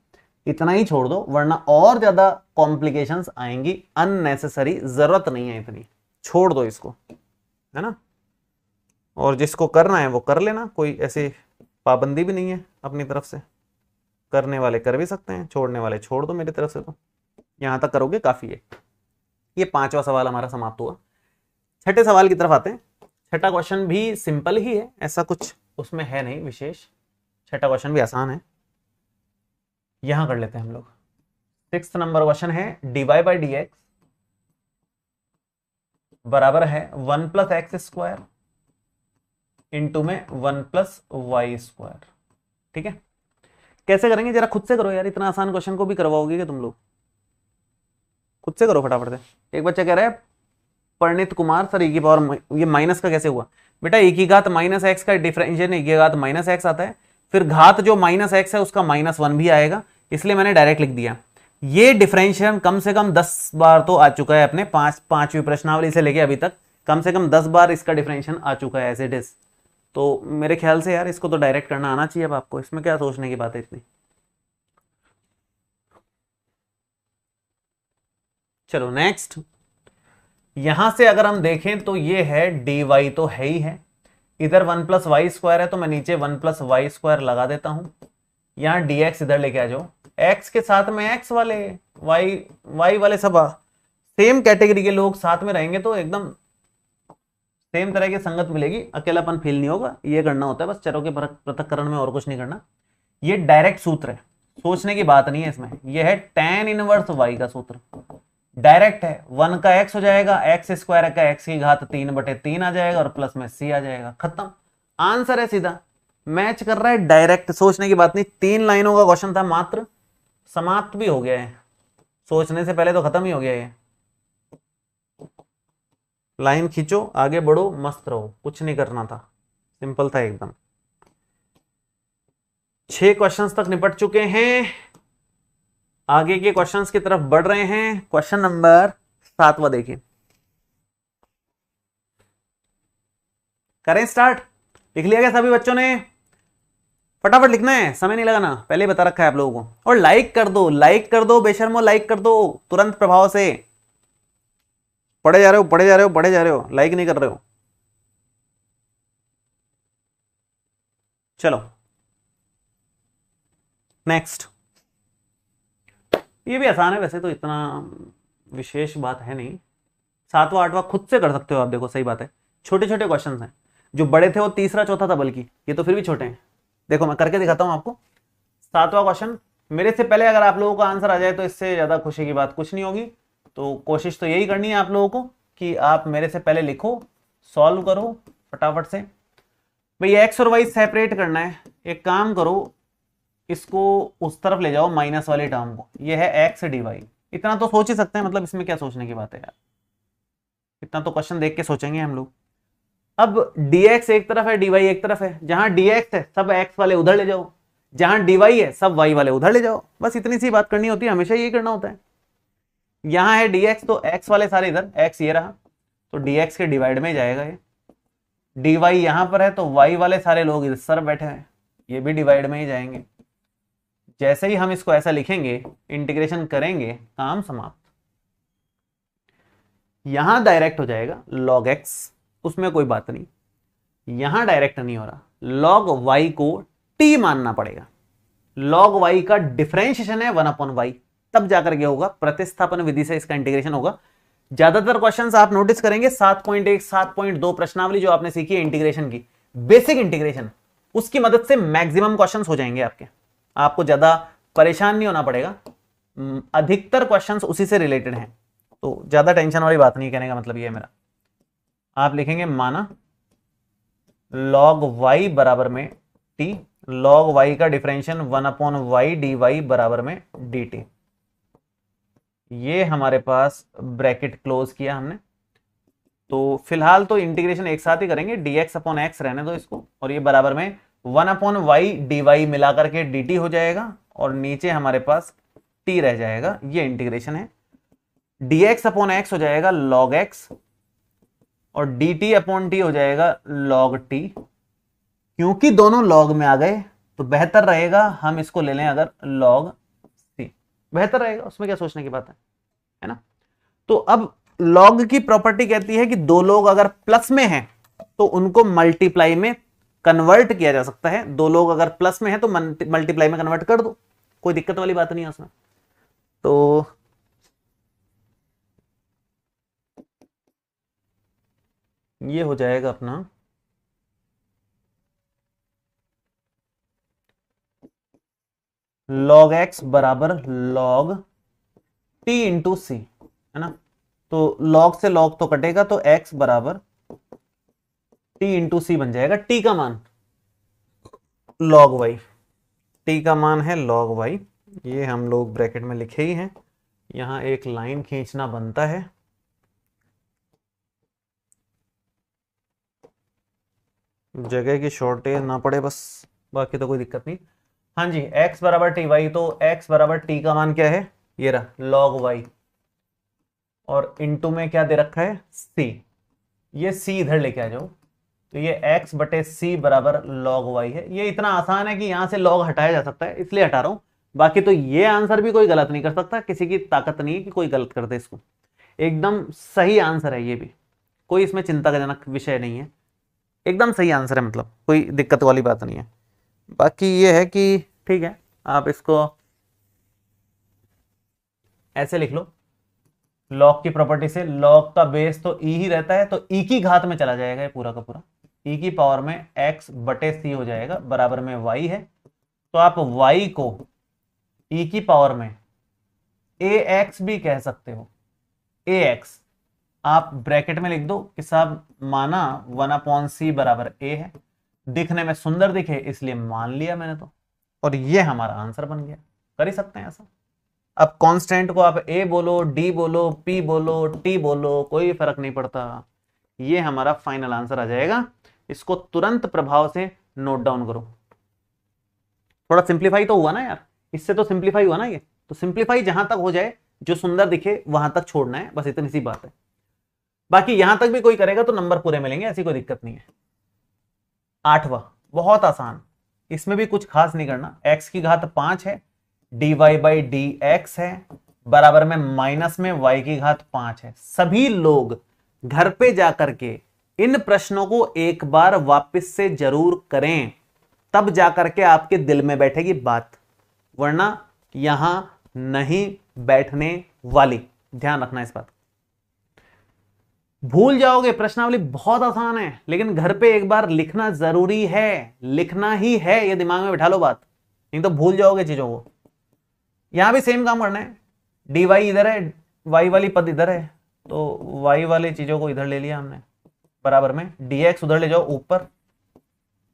इतना ही छोड़ दो, वरना और ज्यादा कॉम्प्लिकेशंस आएंगी अननेसेसरी, जरूरत नहीं है इतनी, छोड़ दो इसको, है ना। और जिसको करना है वो कर लेना, कोई ऐसी पाबंदी भी नहीं है अपनी तरफ से, करने वाले कर भी सकते हैं, छोड़ने वाले छोड़ दो। मेरी तरफ से तो यहां तक करोगे काफी है। ये पांचवा सवाल हमारा समाप्त हुआ। छठे सवाल की तरफ आते हैं। छठा क्वेश्चन भी सिंपल ही है, ऐसा कुछ उसमें है नहीं विशेष, छठा क्वेश्चन भी आसान है, यहां कर लेते हैं हम लोग। 6th नंबर क्वेश्चन है dy बाई डी एक्स बराबर है 1 प्लस एक्स स्क्वायर इंटू में 1 प्लस वाई स्क्वायर। ठीक है, कैसे करेंगे जरा खुद से करो यार, इतना आसान क्वेश्चन को भी करवाओगे क्या तुम लोग? खुद से करो फटाफट से। एक बच्चा कह रहा है परिणीत कुमार सर ई की पावर, ये माइनस का कैसे हुआ? बेटा ई की घात माइनस एक्स का डिफरेंशियल ई की घात माइनस एक्स आता है, फिर घात जो माइनस एक्स है उसका -1 भी आएगा, इसलिए मैंने डायरेक्ट लिख दिया। ये डिफरेंशियल कम से कम 10 बार तो आ चुका है अपने पांचवी प्रश्नावली से लेके अभी तक, कम से कम 10 बार इसका डिफरेंशियल आ चुका है एज इट इज। तो मेरे ख्याल से यार इसको तो डायरेक्ट करना आना चाहिए अब आपको, इसमें क्या सोचने की बात है इतनी। चलो नेक्स्ट, यहां से अगर हम देखें तो ये है dy तो है ही है, इधर 1 प्लस वाई स्क्वायर है, तो मैं नीचे 1 प्लस वाई स्क्वायर लगा देता हूं। यहां dx इधर लेके आ जाओ, x के साथ में x वाले y वाले सब सेम कैटेगरी के लोग साथ में रहेंगे तो एकदम सेम तरह की संगत मिलेगी, अकेलापन फील नहीं होगा। ये करना होता है बस चरों के पृथक्करण में, और कुछ नहीं करना। ये डायरेक्ट सूत्र है, सोचने की बात नहीं है इसमें। यह है tan इनवर्स y का सूत्र, डायरेक्ट है। 1 का x हो जाएगा, x स्क्वायर का x की घात 3/3 आ जाएगा और प्लस में c आ जाएगा, खत्म। आंसर है सीधा, मैच कर रहा है डायरेक्ट, सोचने की बात नहीं। 3 लाइनों का क्वेश्चन था मात्र, समाप्त भी हो गया है, सोचने से पहले तो खत्म ही हो गया है। लाइन खींचो, आगे बढ़ो, मस्त रहो, कुछ नहीं करना था, सिंपल था एकदम। 6 क्वेश्चंस तक निपट चुके हैं, आगे के क्वेश्चंस की तरफ बढ़ रहे हैं। क्वेश्चन नंबर 7वां देखिए, करें स्टार्ट। लिख लिया क्या सभी बच्चों ने? फटाफट लिखना है, समय नहीं लगाना, पहले बता रखा है आप लोगों को। और लाइक कर दो, लाइक कर दो बेशर्मो, लाइक कर दो तुरंत प्रभाव से। पढ़े जा रहे हो, पढ़े जा रहे हो, पढ़े जा रहे हो, लाइक नहीं कर रहे हो। चलो नेक्स्ट, ये भी आसान है वैसे तो, इतना विशेष बात है नहीं। 7वां 8वां खुद से कर सकते हो आप, देखो सही बात है, छोटे छोटे क्वेश्चन हैं। जो बड़े थे वो 3रा 4था था, बल्कि ये तो फिर भी छोटे हैं। देखो मैं करके दिखाता हूं आपको। 7वां क्वेश्चन, मेरे से पहले अगर आप लोगों का आंसर आ जाए तो इससे ज्यादा खुशी की बात कुछ नहीं होगी। तो कोशिश तो यही करनी है आप लोगों को कि आप मेरे से पहले लिखो, सॉल्व करो फटाफट से। भाई एक्स और वाई सेपरेट करना है, एक काम करो, इसको उस तरफ ले जाओ माइनस वाले टर्म को, ये है एक्स dy। इतना तो सोच ही सकते हैं, मतलब इसमें क्या सोचने की बात है यार, इतना तो क्वेश्चन देख के सोचेंगे हम लोग। अब dx एक तरफ है, dy एक तरफ है, जहां dx है सब x वाले उधर ले जाओ, जहां dy है सब y वाले उधर ले जाओ, बस इतनी सी बात करनी होती है, हमेशा यही करना होता है। यहां है dx तो x वाले सारे इधर, x ये रहा तो dx के डिवाइड में जाएगा ये, dy यहां पर है तो y वाले सारे लोग इधर सर बैठे हैं, ये भी डिवाइड में ही जाएंगे। जैसे ही हम इसको ऐसा लिखेंगे, इंटीग्रेशन करेंगे, काम समाप्त। यहां डायरेक्ट हो जाएगा log x, उसमें कोई बात नहीं, यहां डायरेक्ट नहीं हो रहा, log y को t मानना पड़ेगा। log y का डिफरेंशिएशन है 1/y, तब जाकर के होगा, प्रतिस्थापन विधि से इसका इंटीग्रेशन होगा। ज्यादातर क्वेश्चंस आप नोटिस करेंगे 7.1 7.2 प्रश्नावली जो आपने सीखी है इंटीग्रेशन की, बेसिक इंटीग्रेशन, उसकी मदद से मैक्सिमम क्वेश्चंस हो जाएंगे आपके, आपको ज्यादा परेशान नहीं होना पड़ेगा, अधिकतर क्वेश्चंस उसी से रिलेटेड हैं, तो ज्यादा टेंशन वाली बात नहीं, कहने का मतलब ये है मेरा। आप लिखेंगे माना log y बराबर में t, log y का डिफरेंशियल 1/y dy बराबर में dt, ये हमारे पास ब्रैकेट क्लोज किया हमने। तो फिलहाल तो इंटीग्रेशन एक साथ ही करेंगे, dx/x रहने दो इसको, और ये बराबर में 1/y dy मिलाकर के dt हो जाएगा, और नीचे हमारे पास t रह जाएगा, ये इंटीग्रेशन है। dx/x हो जाएगा log x, और dt/t हो जाएगा log t। क्योंकि दोनों log में आ गए तो बेहतर रहेगा हम इसको ले लें अगर log c, बेहतर रहेगा, उसमें क्या सोचने की बात है ना। तो अब log की प्रॉपर्टी कहती है कि दो लोग अगर प्लस में हैं तो उनको मल्टीप्लाई में कन्वर्ट किया जा सकता है, दो लोग अगर प्लस में हैं तो मल्टीप्लाई में कन्वर्ट कर दो, कोई दिक्कत वाली बात नहीं है उसमें। तो ये हो जाएगा अपना log x बराबर log t इंटू सी, है ना। तो log से log तो कटेगा, तो x बराबर t इंटू सी बन जाएगा। t का मान log y, t का मान है log y, ये हम लोग ब्रैकेट में लिखे ही हैं, यहां एक लाइन खींचना बनता है। जगह की शॉर्टेज ना पड़े बस, बाकी तो कोई दिक्कत नहीं। हाँ जी, x बराबर टी वाई, तो x बराबर t का मान क्या है, ये रहा log y, और इनटू में क्या दे रखा है c, ये c इधर लेके आ जाओ, तो ये x बटे c बराबर log y है। ये इतना आसान है कि यहां से log हटाया जा सकता है, इसलिए हटा रहा हूं, बाकी तो ये आंसर भी कोई गलत नहीं कर सकता, किसी की ताकत नहीं है कि कोई गलत कर दे इसको, एकदम सही आंसर है ये भी, कोई इसमें चिंता का जनक विषय नहीं है, एकदम सही आंसर है, मतलब कोई दिक्कत वाली बात नहीं है। बाकी ये है कि ठीक है, आप इसको ऐसे लिख लो, log की प्रॉपर्टी से log का बेस तो e ही रहता है, तो e की घात में चला जाएगा ये पूरा का पूरा, e की पावर में x बटे c हो जाएगा, बराबर में y है, तो आप y को e की पावर में ax भी कह सकते हो, ax आप ब्रैकेट में लिख दो कि साहब माना 1/c बराबर a है, दिखने में सुंदर दिखे इसलिए मान लिया मैंने तो, और ये हमारा आंसर बन गया। कर ही सकते हैं ऐसा। अब कांस्टेंट को आप a बोलो, d बोलो, p बोलो, t बोलो, कोई फर्क नहीं पड़ता, ये हमारा फाइनल आंसर आ जाएगा। इसको तुरंत प्रभाव से नोट डाउन करो। थोड़ा सिंप्लीफाई तो हुआ ना यार, इससे तो सिंप्लीफाई हुआ ना ये, तो सिंप्लीफाई जहां तक हो जाए, जो सुंदर दिखे वहां तक छोड़ना है, बस इतनी सी बात है। बाकी यहां तक भी कोई करेगा तो नंबर पूरे मिलेंगे, ऐसी कोई दिक्कत नहीं है। 8वां बहुत आसान, इसमें भी कुछ खास नहीं करना, x की घात 5 है, dy बाई डी एक्स है, बराबर में माइनस में y की घात 5 है। सभी लोग घर पे जाकर के इन प्रश्नों को एक बार वापस से जरूर करें, तब जाकर के आपके दिल में बैठेगी बात, वरना यहां नहीं बैठने वाली, ध्यान रखना इस बात। भूल जाओगे, प्रश्नावली बहुत आसान है, लेकिन घर पे एक बार लिखना जरूरी है, लिखना ही है, ये दिमाग में बिठा लो बात, नहीं तो भूल जाओगे चीजों को। यहां भी सेम काम करना है, डी वाई इधर है, वाई वाली पद इधर है, तो वाई वाली चीजों को इधर ले लिया हमने, बराबर में डी एक्स उधर ले जाओ ऊपर,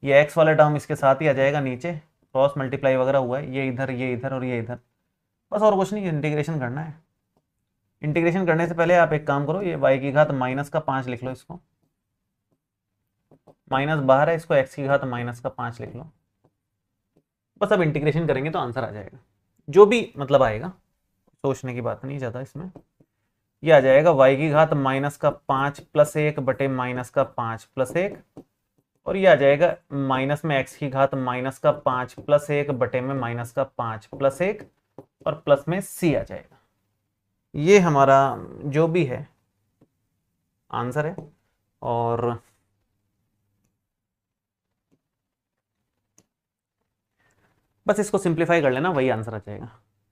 ये एक्स वाला टर्म इसके साथ ही आ जाएगा नीचे, क्रॉस मल्टीप्लाई वगैरह हुआ है, ये इधर और ये इधर, बस और कुछ नहीं, इंटीग्रेशन करना है। इंटीग्रेशन करने से पहले आप एक काम करो, ये y की घात -5 लिख लो इसको, माइनस बाहर है, इसको एक्स की घात माइनस का 5 लिख लो। बस अब इंटीग्रेशन करेंगे तो आंसर आ जाएगा, जो भी मतलब आएगा, सोचने की बात नहीं ज़्यादा इसमें। ये आ जाएगा y की घात माइनस का 5 प्लस 1 बटे माइनस का 5 प्लस 1, और ये आ जाएगा माइनस में x की घात माइनस का 5 प्लस 1 बटे में माइनस का 5 प्लस 1, और प्लस में c आ जाएगा। ये हमारा जो भी है आंसर है। और बस इसको सिंप्लीफाई कर लेना, वही आंसर आ जाएगा।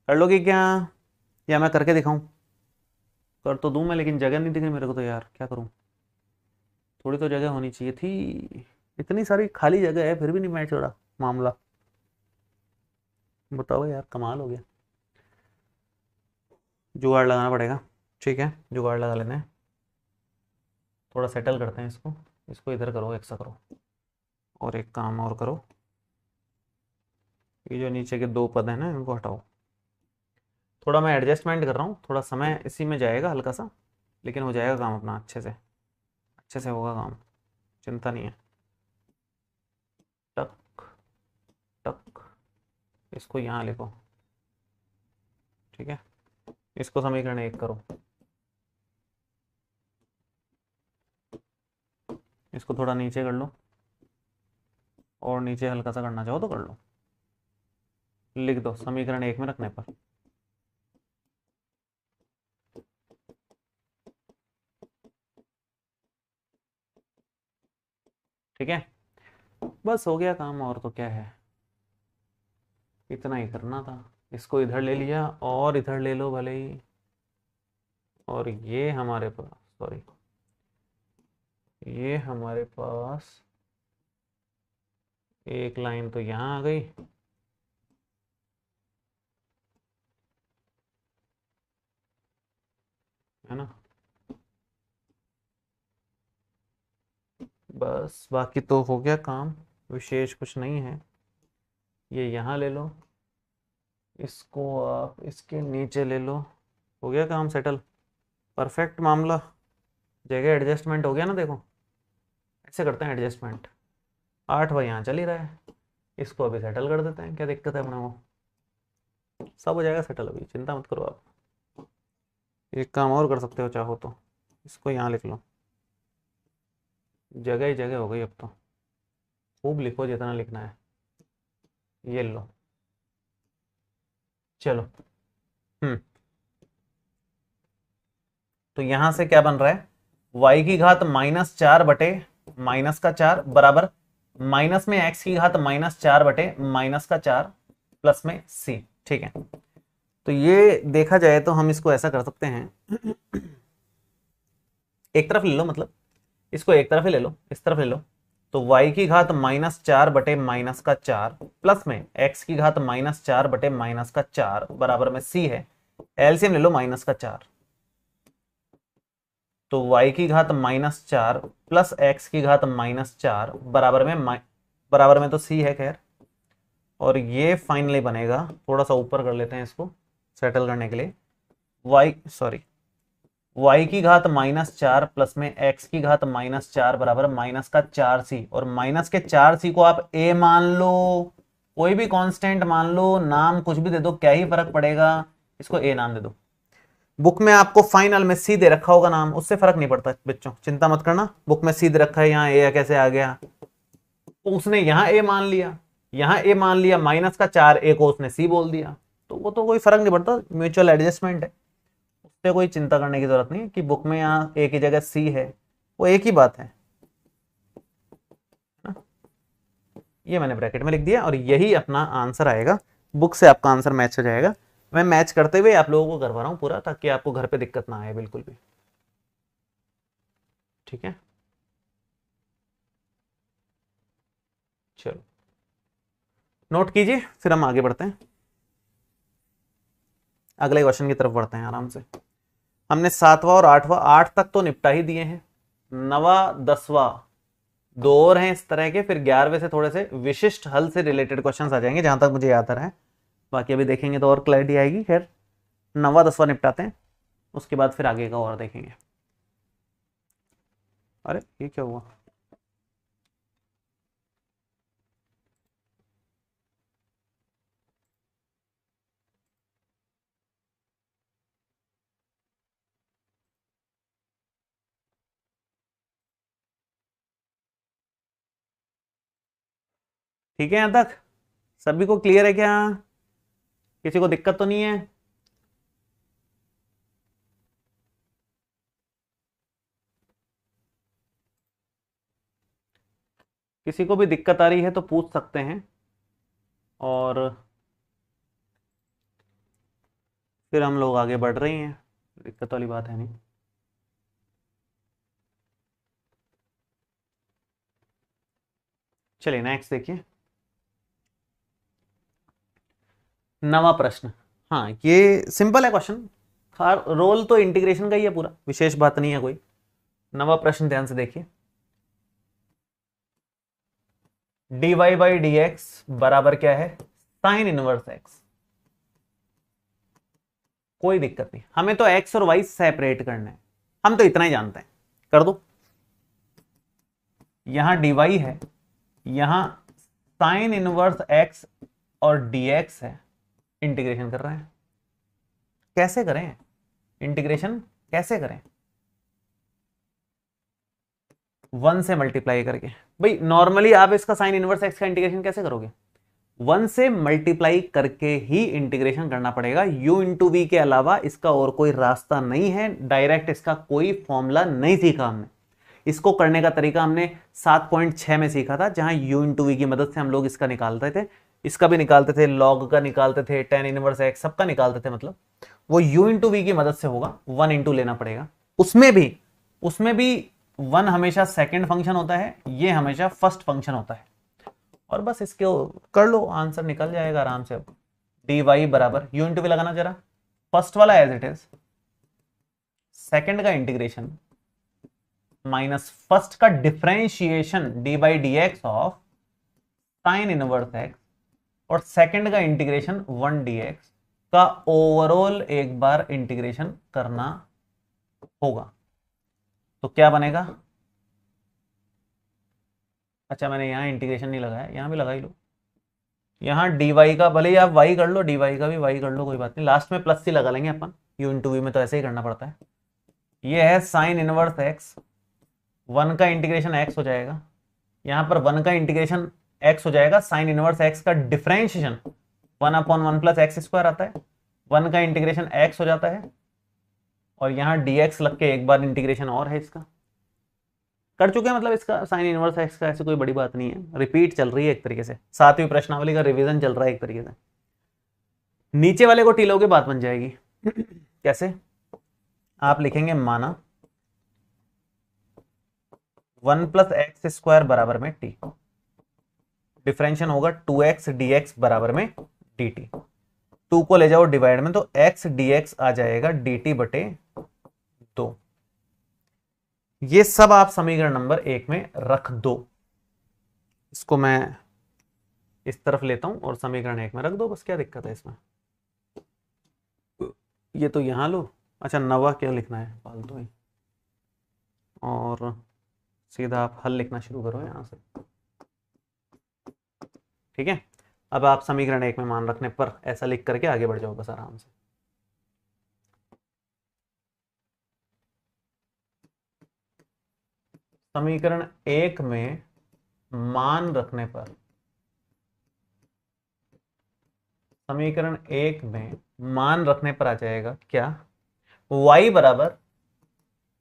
कर लोगे क्या, या मैं करके दिखाऊं? कर तो दूं मैं, लेकिन जगह नहीं दिख रही मेरे को तो यार, क्या करूं? थोड़ी तो जगह होनी चाहिए थी, इतनी सारी खाली जगह है फिर भी नहीं मैच हो रहा मामला। बताओ यार, कमाल हो गया। जुगाड़ लगाना पड़ेगा। ठीक है, जुगाड़ लगा लेते हैं, थोड़ा सेटल करते हैं इसको। इसको इधर करो, एक्सा करो, और एक काम और करो, ये जो नीचे के दो पद हैं ना, इनको हटाओ। थोड़ा मैं एडजस्टमेंट कर रहा हूँ, थोड़ा समय इसी में जाएगा हल्का सा, लेकिन हो जाएगा काम अपना अच्छे से, अच्छे से होगा काम, चिंता नहीं है। टक टक, इसको यहाँ लिखो। ठीक है, इसको समीकरण 1 करो, इसको थोड़ा नीचे कर लो, और नीचे हल्का सा करना चाहो तो कर लो। लिख दो समीकरण 1 में रखने पर। ठीक है, बस हो गया काम, और तो क्या है, इतना ही करना था। इसको इधर ले लिया, और इधर ले लो भले ही, और ये हमारे पास, सॉरी, ये हमारे पास एक लाइन तो यहाँ आ गई, है ना। बस बाकी तो हो गया काम, विशेष कुछ नहीं है। ये यहाँ ले लो, इसको आप इसके नीचे ले लो, हो गया काम सेटल, परफेक्ट मामला। जगह एडजस्टमेंट हो गया ना, देखो ऐसे करते हैं एडजस्टमेंट। 8 भाई यहाँ चल ही रहा है, इसको अभी सेटल कर देते हैं, क्या दिक्कत है अपने को, सब हो जाएगा सेटल, अभी चिंता मत करो आप। एक काम और कर सकते हो चाहो तो, इसको यहाँ लिख लो, जगह ही जगह हो गई अब तो, खूब लिखो जितना लिखना है। ये लो, चलो। हम्म, तो यहां से क्या बन रहा है, y की घात माइनस 4 बटे माइनस का 4 बराबर माइनस में x की घात माइनस 4 बटे माइनस का 4 प्लस में c। ठीक है, तो ये देखा जाए तो हम इसको ऐसा कर सकते हैं, एक तरफ ले लो, मतलब इसको एक तरफ ही ले लो, इस तरफ ले लो, तो y की घात माइनस 4 बटे माइनस का 4 प्लस में x की घात माइनस 4 बटे माइनस का 4 बराबर में c है। एलसीएम ले लो माइनस का 4, तो y की घात माइनस 4 प्लस x की घात माइनस 4 बराबर में तो c है खैर, और ये फाइनली बनेगा, थोड़ा सा ऊपर कर लेते हैं इसको सेटल करने के लिए, y की घात माइनस 4 प्लस में x की घात माइनस 4 बराबर माइनस का 4c, और माइनस के 4c को आप a मान लो, कोई भी कांस्टेंट मान लो, नाम कुछ भी दे दो, क्या ही फर्क पड़ेगा, इसको a नाम दे दो। बुक में आपको फाइनल में सी दे रखा होगा नाम, उससे फर्क नहीं पड़ता बच्चों, चिंता मत करना, बुक में सी दे रखा है, यहाँ ए कैसे आ गया, तो उसने यहाँ ए मान लिया, यहाँ ए मान लिया, माइनस का 4 ए को उसने सी बोल दिया, तो वो तो कोई फर्क नहीं पड़ता, म्यूचुअल एडजस्टमेंट है, उससे कोई चिंता करने की जरूरत नहीं कि बुक में यहाँ ए की जगह सी है, वो एक ही बात है ना? ये मैंने ब्रैकेट में लिख दिया, और यही अपना आंसर आएगा, बुक से आपका आंसर मैच हो जाएगा। मैं मैच करते हुए आप लोगों को करवा रहा हूं पूरा, ताकि आपको घर पे दिक्कत ना आए बिल्कुल भी। ठीक है, चलो नोट कीजिए, फिर हम आगे बढ़ते हैं, अगले क्वेश्चन की तरफ बढ़ते हैं आराम से। हमने 7वां और 8वां, 8 तक तो निपटा ही दिए हैं, 9वां 10वां दो और हैं इस तरह के, फिर 11वें से थोड़े से विशिष्ट हल से रिलेटेड क्वेश्चंस आ जाएंगे, जहां तक मुझे याद आ रहा है, बाकी अभी देखेंगे तो और क्लैरिटी आएगी। खैर 9वां 10वां निपटाते हैं, उसके बाद फिर आगे का और देखेंगे। अरे ये क्या हुआ, ठीक है, यहां तक सभी को क्लियर है क्या? किसी को दिक्कत तो नहीं है? किसी को भी दिक्कत आ रही है तो पूछ सकते हैं, और फिर हम लोग आगे बढ़ रहे हैं, दिक्कत वाली बात है नहीं। चलिए नेक्स्ट देखिए, नवा प्रश्न। हाँ ये सिंपल है क्वेश्चन, रोल तो इंटीग्रेशन का ही है पूरा, विशेष बात नहीं है कोई। नवा प्रश्न ध्यान से देखिए, dy बाई डी एक्स बराबर क्या है? Sign inverse x. कोई दिक्कत नहीं, हमें तो x और y सेपरेट करना है, हम तो इतना ही जानते हैं, कर दो। यहां dy है, यहां साइन इनवर्स x और dx है, इंटीग्रेशन कर रहे हैं। कैसे करें इंटीग्रेशन, कैसे करें? 1 से मल्टीप्लाई करके। भाई नॉर्मली आप इसका साइन इनवर्स एक्स का इंटीग्रेशन कैसे करोगे? 1 से मल्टीप्लाई करके ही इंटीग्रेशन करना पड़ेगा, u इंटू वी के अलावा इसका और कोई रास्ता नहीं है। डायरेक्ट इसका कोई फॉर्मूला नहीं सीखा हमने, इसको करने का तरीका हमने 7.6 में सीखा था, जहां u इंटू वी की मदद से हम लोग इसका निकालते थे, इसका भी निकालते थे, लॉग का निकालते थे, टेन इनवर्स एक्स सबका निकालते थे। मतलब वो u इंटू वी की मदद से होगा, 1 इंटू लेना पड़ेगा। उसमें भी 1 हमेशा सेकंड फंक्शन होता है, ये हमेशा फर्स्ट फंक्शन होता है। और बस इसके कर लो, आंसर निकल जाएगा आराम से। अब डी वाई बराबर यू इंटू वी लगाना जरा, फर्स्ट वाला एज इट इज, सेकंड का इंटीग्रेशन माइनस फर्स्ट का differentiation D by d x of sine inverse x, और सेकंड का इंटीग्रेशन 1 डी एक्स का ओवरऑल एक बार इंटीग्रेशन करना होगा। तो क्या बनेगा? अच्छा मैंने यहां इंटीग्रेशन नहीं लगाया, यहां भी लगा ही लो। यहाँ डी वाई का भले ही आप वाई कर लो, डी वाई का भी वाई कर लो, कोई बात नहीं, लास्ट में प्लस ही लगा लेंगे अपन, यू इंटू वी में तो ऐसे ही करना पड़ता है। ये है साइन इनवर्स एक्स, 1 का इंटीग्रेशन एक्स हो जाएगा, यहाँ पर 1 का इंटीग्रेशन एक्स हो जाएगा, साइन इनवर्स एक्स का डिफरेंशिएशन 1/1 प्लस एक्स स्क्वायर आता है, 1 का इंटीग्रेशन एक्स हो जाता है, और यहाँ डी एक्स लग के एक बार इंटीग्रेशन और है इसका, कर चुके हैं। मतलब इसका साइन इनवर्स एक्स का ऐसी कोई बड़ी बात नहीं है, रिपीट चल रही है एक तरीके से, 7वीं प्रश्नावली का रिवीजन चल रहा है एक तरीके से। नीचे वाले को टी लोगे बात बन जाएगी। कैसे? आप लिखेंगे माना 1 प्लस एक्स स्क्वायर बराबर में टी, डिफरेंशियल होगा 2x dx बराबर में dt, 2 को ले जाओ डिवाइड में तो x dx आ जाएगा dt बटे 2। ये सब आप समीकरण नंबर 1 में रख दो, इसको मैं इस तरफ लेता हूं और समीकरण 1 में रख दो, बस क्या दिक्कत है इसमें? ये तो यहां लो। अच्छा नवा क्या लिखना है फालतू ही, और सीधा आप हल लिखना शुरू करो यहां से। ठीक है, अब आप समीकरण 1 में मान रखने पर ऐसा लिख करके आगे बढ़ जाओ बस आराम से। समीकरण 1 में मान रखने पर, समीकरण 1 में मान रखने पर आ जाएगा क्या? y बराबर,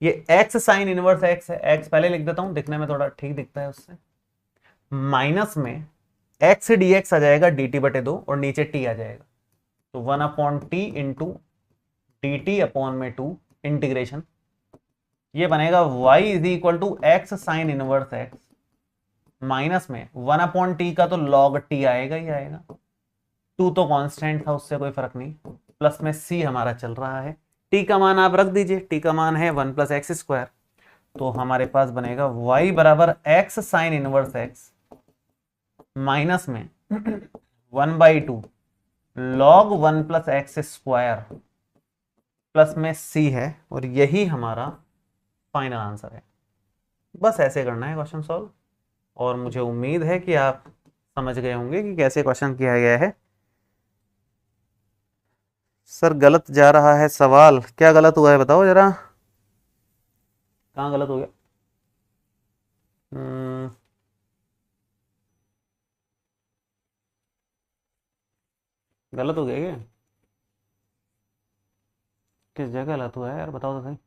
ये x साइन इनवर्स x है, x पहले लिख देता हूं, दिखने में थोड़ा ठीक दिखता है उससे, माइनस में x dx आ जाएगा dt बटे 2, और नीचे t आ जाएगा, तो 1/t into D T upon में 2 इंटीग्रेशन, ये बनेगा y is equal to x sine inverse x, minus में 1/t का तो log t आएगा ही आएगा, 2 तो कांस्टेंट था उससे कोई फर्क नहीं, प्लस में c हमारा चल रहा है, t का मान आप रख दीजिए, t का मान है 1 प्लस एक्स स्क्वायर, तो हमारे पास बनेगा y बराबर x sign inverse x minus में 1/2 log 1 plus x square plus में c है, और यही हमारा फाइनल आंसर है। बस ऐसे करना है क्वेश्चन सॉल्व, और मुझे उम्मीद है कि आप समझ गए होंगे कि कैसे क्वेश्चन किया गया है। सर गलत जा रहा है सवाल, क्या गलत हुआ है बताओ जरा, कहाँ गलत हो गया? गलत हो गया क्या? किस जगह गलत हुआ है यार, बताओ तो सही।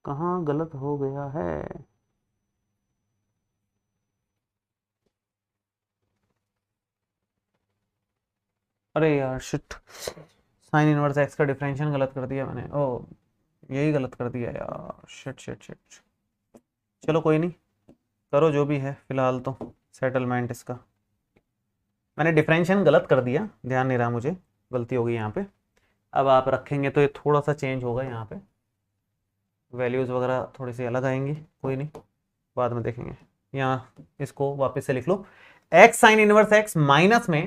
कहाँ गलत हो गया है? अरे यार शिट, साइन इनवर्स एक्स का डिफरेंशियल गलत कर दिया मैंने। ओ, यही गलत कर दिया यार, शिट शिट शिट। चलो कोई नहीं, करो जो भी है फिलहाल तो सेटलमेंट इसका। मैंने डिफरेंशियल गलत कर दिया, ध्यान नहीं रहा मुझे, गलती हो गई यहाँ पे। अब आप रखेंगे तो ये थोड़ा सा चेंज होगा यहाँ पे, वैल्यूज़ वगैरह थोड़ी सी अलग आएंगी, कोई नहीं, बाद में देखेंगे। यहाँ इसको वापस से लिख लो, x sine inverse x minus में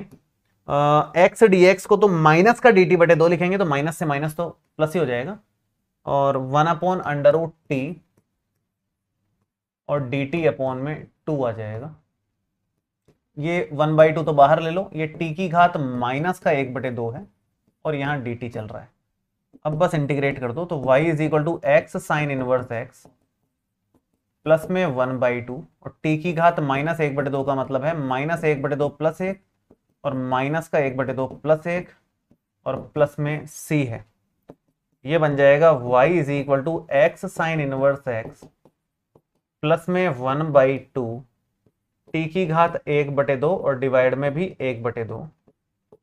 एक्स डी एक्स को तो माइनस का डी टी बटे 2 लिखेंगे, तो माइनस से माइनस तो प्लस ही हो जाएगा, और 1/√t और डी टी अपॉन में 2 आ जाएगा। ये 1/2 तो बाहर ले लो, ये t की घात माइनस का 1/2 है, और यहाँ dt चल रहा है। अब बस इंटीग्रेट कर दो, तो y is equal to x sine inverse x plus में 1/2, और t की घात माइनस 1/2 का मतलब है माइनस 1/2 प्लस 1, और माइनस का 1/2 प्लस 1, और प्लस में c है। ये बन जाएगा y is equal to x sine inverse x plus में 1/2, टी की घात 1/2 और डिवाइड में भी 1/2,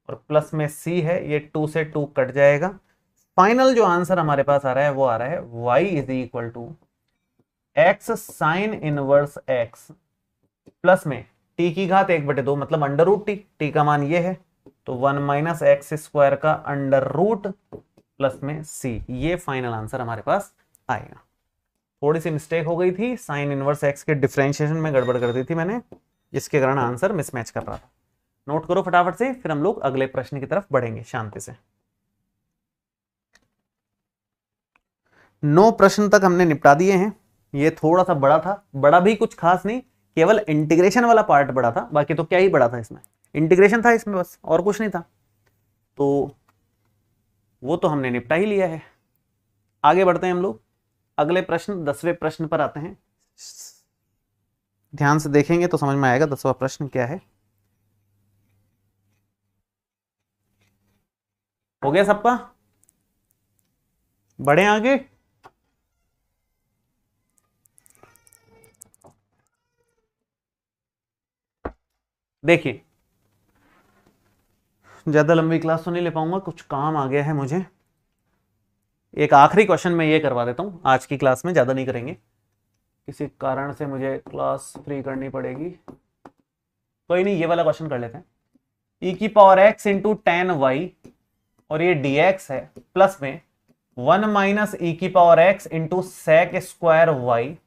और प्लस में c है, ये 2 से 2 कट जाएगा। फाइनल जो आंसर हमारे पास आ रहा है वो आ रहा है y is equal to x sine inverse x plus में t की घात 1/2 मतलब √t, t का मान ये है, तो 1 माइनस एक्स स्क्वायर का √ प्लस में c। ये फाइनल आंसर हमारे पास आएगा। थोड़ी सी मिस्टेक हो गई थी, साइन इनवर्स एक्स के डिफरेंशिएशन में गड़बड़ कर दी थी मैंने, जिसके कारण आंसर मिसमैच कर रहा था। नोट करो फटाफट से, फिर हम लोग अगले प्रश्न की तरफ बढ़ेंगे शांति से। 9 प्रश्न तक हमने निपटा दिए हैं। ये थोड़ा सा बड़ा था, बड़ा भी कुछ खास नहीं, केवल इंटीग्रेशन वाला पार्ट बड़ा था, बाकी तो क्या ही बड़ा था इसमें, इंटीग्रेशन था इसमें बस, और कुछ नहीं था। तो वो तो हमने निपटा ही लिया है। आगे बढ़ते हैं हम लोग, अगले प्रश्न 10वें प्रश्न पर आते हैं। ध्यान से देखेंगे तो समझ में आएगा 10वां प्रश्न क्या है। हो गया सबका? बढ़े आगे। देखिए, ज्यादा लंबी क्लास तो नहीं ले पाऊंगा, कुछ काम आ गया है मुझे। एक आखिरी क्वेश्चन मैं ये करवा देता हूं आज की क्लास में, ज्यादा नहीं करेंगे, किसी कारण से मुझे क्लास फ्री करनी पड़ेगी। कोई नहीं, ये वाला क्वेश्चन कर लेते हैं। e की power x into tan y, और ये dx है, प्लस में 1 माइनस e की power x into sec square y,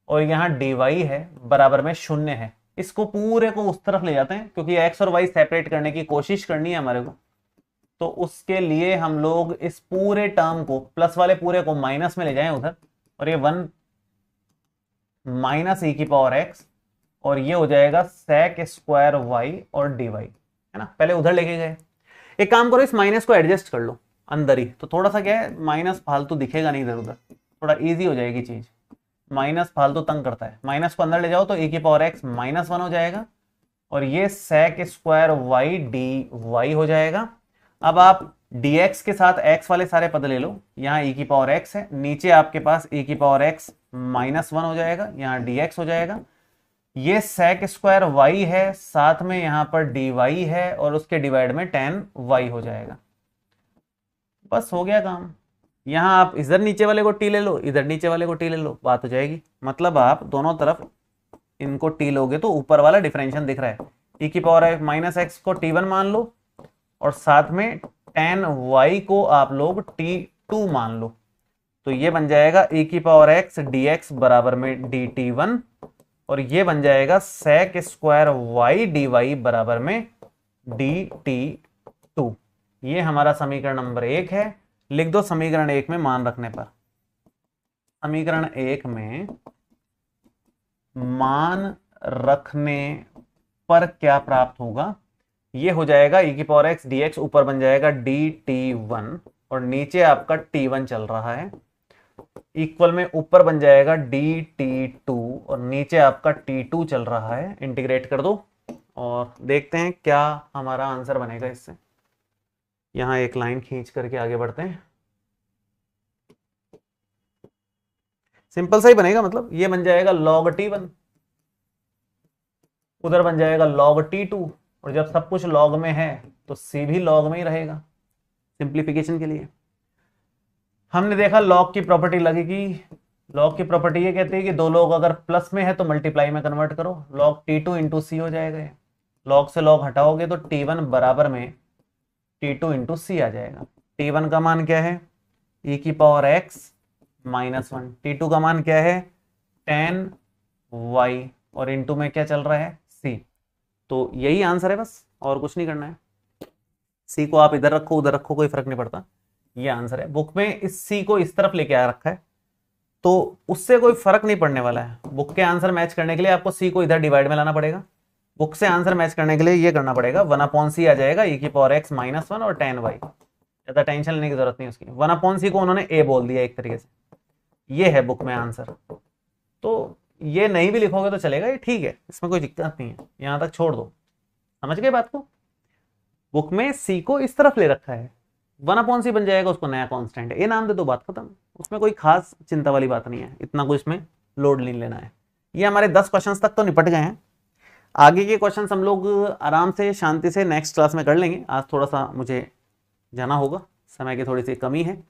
और यहाँ dy है बराबर में 0 है। इसको पूरे को उस तरफ ले जाते हैं, क्योंकि x और y सेपरेट करने की कोशिश करनी है हमारे को, तो उसके लिए हम लोग इस पूरे टर्म को, प्लस वाले पूरे को माइनस में ले जाएं उधर, और ये 1 माइनस e की पावर x, और ये हो जाएगा सेक स्क्वायर वाई और dy, है ना। पहले उधर लेके गए। एक काम करो, इस माइनस को एडजस्ट कर लो अंदर ही, तो थोड़ा सा क्या है, माइनस फालतू दिखेगा नहीं इधर उधर, थोड़ा इजी हो जाएगी चीज। माइनस फालतू तंग करता है, माइनस को अंदर ले जाओ तो e की पावर x -1 हो जाएगा, और ये sec square y d y हो जाएगा। अब आप dx के साथ x वाले सारे पद ले लो, यहाँ e की पावर x है, नीचे आपके पास e की पावर x -1 हो जाएगा, यहाँ dx हो जाएगा। ये सेक स्क्वायर y है, साथ में यहाँ पर dy है, और उसके डिवाइड में tan y हो जाएगा। बस हो गया काम। यहाँ आप इधर नीचे वाले को t ले लो, इधर नीचे वाले को t ले लो, बात हो जाएगी। मतलब आप दोनों तरफ इनको t लोगे तो ऊपर वाला डिफरेंशियल दिख रहा है, e की पावर -x को t1 मान लो, और साथ में tan y को आप लोग t2 मान लो, तो ये बन जाएगा e की पावर x dx बराबर में dt1, और ये बन जाएगा sec square y d y बराबर में dt2। ये हमारा समीकरण नंबर 1 है। लिख दो समीकरण 1 में मान रखने पर, समीकरण 1 में मान रखने पर क्या प्राप्त होगा, ये हो जाएगा e की पावर x dx, ऊपर बन जाएगा dt1, और नीचे आपका t1 चल रहा है, इक्वल में ऊपर बन जाएगा dt2 और नीचे आपका t2 चल रहा है, इंटीग्रेट कर दो और देखते हैं क्या हमारा आंसर बनेगा इससे। यहां एक लाइन खींच करके आगे बढ़ते हैं। सिंपल सा ही बनेगा, मतलब ये बन जाएगा log t1, उधर बन जाएगा log t2 और जब सब कुछ log में है तो c भी log में ही रहेगा सिंप्लीफिकेशन के लिए। हमने देखा log की प्रॉपर्टी लगेगी। log की प्रॉपर्टी ये कहती है कि दो लोग अगर प्लस में है तो मल्टीप्लाई में कन्वर्ट करो, log t2 इंटू सी हो जाएगा। log से log हटाओगे तो t1 बराबर में t2 इंटू सी आ जाएगा। t1 का मान क्या है, e की पावर x माइनस 1। t2 का मान क्या है, 10y और इंटू में क्या चल रहा है, c। तो यही आंसर है, बस और कुछ नहीं करना है। c को आप इधर रखो उधर रखो कोई फर्क नहीं पड़ता, ये आंसर है। बुक में इस c को इस तरफ लेके आ रखा है तो उससे कोई फर्क नहीं पड़ने वाला है। बुक के आंसर मैच करने के लिए आपको c को इधर डिवाइड में लाना पड़ेगा। बुक से आंसर मैच करने के लिए ये करना पड़ेगा, 1/c आ जाएगा e की पावर x माइनस 1 और 10y। ज्यादा टेंशन लेने की जरूरत नहीं उसकी। 1/c को उन्होंने a बोल दिया एक तरीके से, ये है बुक में आंसर। तो ये नहीं भी लिखोगे तो चलेगा, ये ठीक है, इसमें कोई दिक्कत नहीं है, यहां तक छोड़ दो। समझ गए बात को। बुक में c को इस तरफ ले रखा है, 1/c बन जाएगा, उसको नया कांस्टेंट ए नाम दे दो, बात खत्म। उसमें कोई खास चिंता वाली बात नहीं है, इतना कुछ इसमें लोड नहीं लेना है। ये हमारे 10 क्वेश्चंस तक तो निपट गए हैं। आगे के क्वेश्चंस हम लोग आराम से शांति से नेक्स्ट क्लास में कर लेंगे। आज थोड़ा सा मुझे जाना होगा, समय की थोड़ी सी कमी है।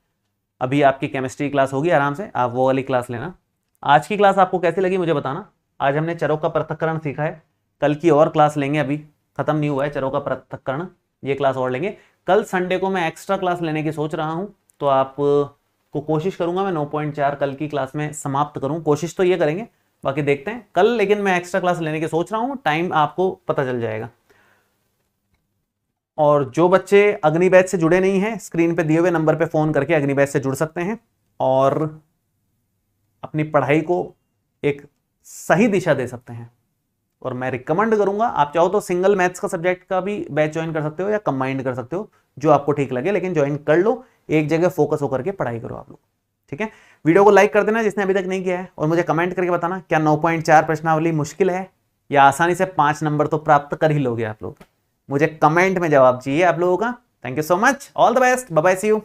अभी आपकी केमिस्ट्री क्लास होगी, आराम से आप वो वाली क्लास लेना। आज की क्लास आपको कैसी लगी मुझे बताना। आज हमने चरों का पृथक्करण सीखा है, कल की और क्लास लेंगे, अभी खत्म नहीं हुआ है चरों का पृथक्करण, ये क्लास और लेंगे। कल संडे को मैं एक्स्ट्रा क्लास लेने की सोच रहा हूं, तो आप को कोशिश करूंगा मैं 9.4 कल की क्लास में समाप्त करूं, कोशिश तो ये करेंगे, बाकी देखते हैं कल। लेकिन मैं एक्स्ट्रा क्लास लेने की सोच रहा हूं, टाइम आपको पता चल जाएगा। और जो बच्चे अग्नि बैच से जुड़े नहीं हैं, स्क्रीन पे दिए हुए नंबर पे फोन करके अग्नि बैच से जुड़ सकते हैं और अपनी पढ़ाई को एक सही दिशा दे सकते हैं। और मैं रिकमेंड करूंगा, आप चाहो तो सिंगल मैथ्स का सब्जेक्ट का भी बैच ज्वाइन कर सकते हो या कंबाइंड कर सकते हो, जो आपको ठीक लगे, लेकिन ज्वाइन कर लो, एक जगह फोकस होकर के पढ़ाई करो आप लोग, ठीक है। वीडियो को लाइक कर देना जिसने अभी तक नहीं किया है, और मुझे कमेंट करके बताना क्या 9.4 प्रश्नावली मुश्किल है या आसानी से 5 नंबर तो प्राप्त कर ही लोगे आप लोग। मुझे कमेंट में जवाब चाहिए आप लोगों का। Thank you so much, all the best, bye bye, see you.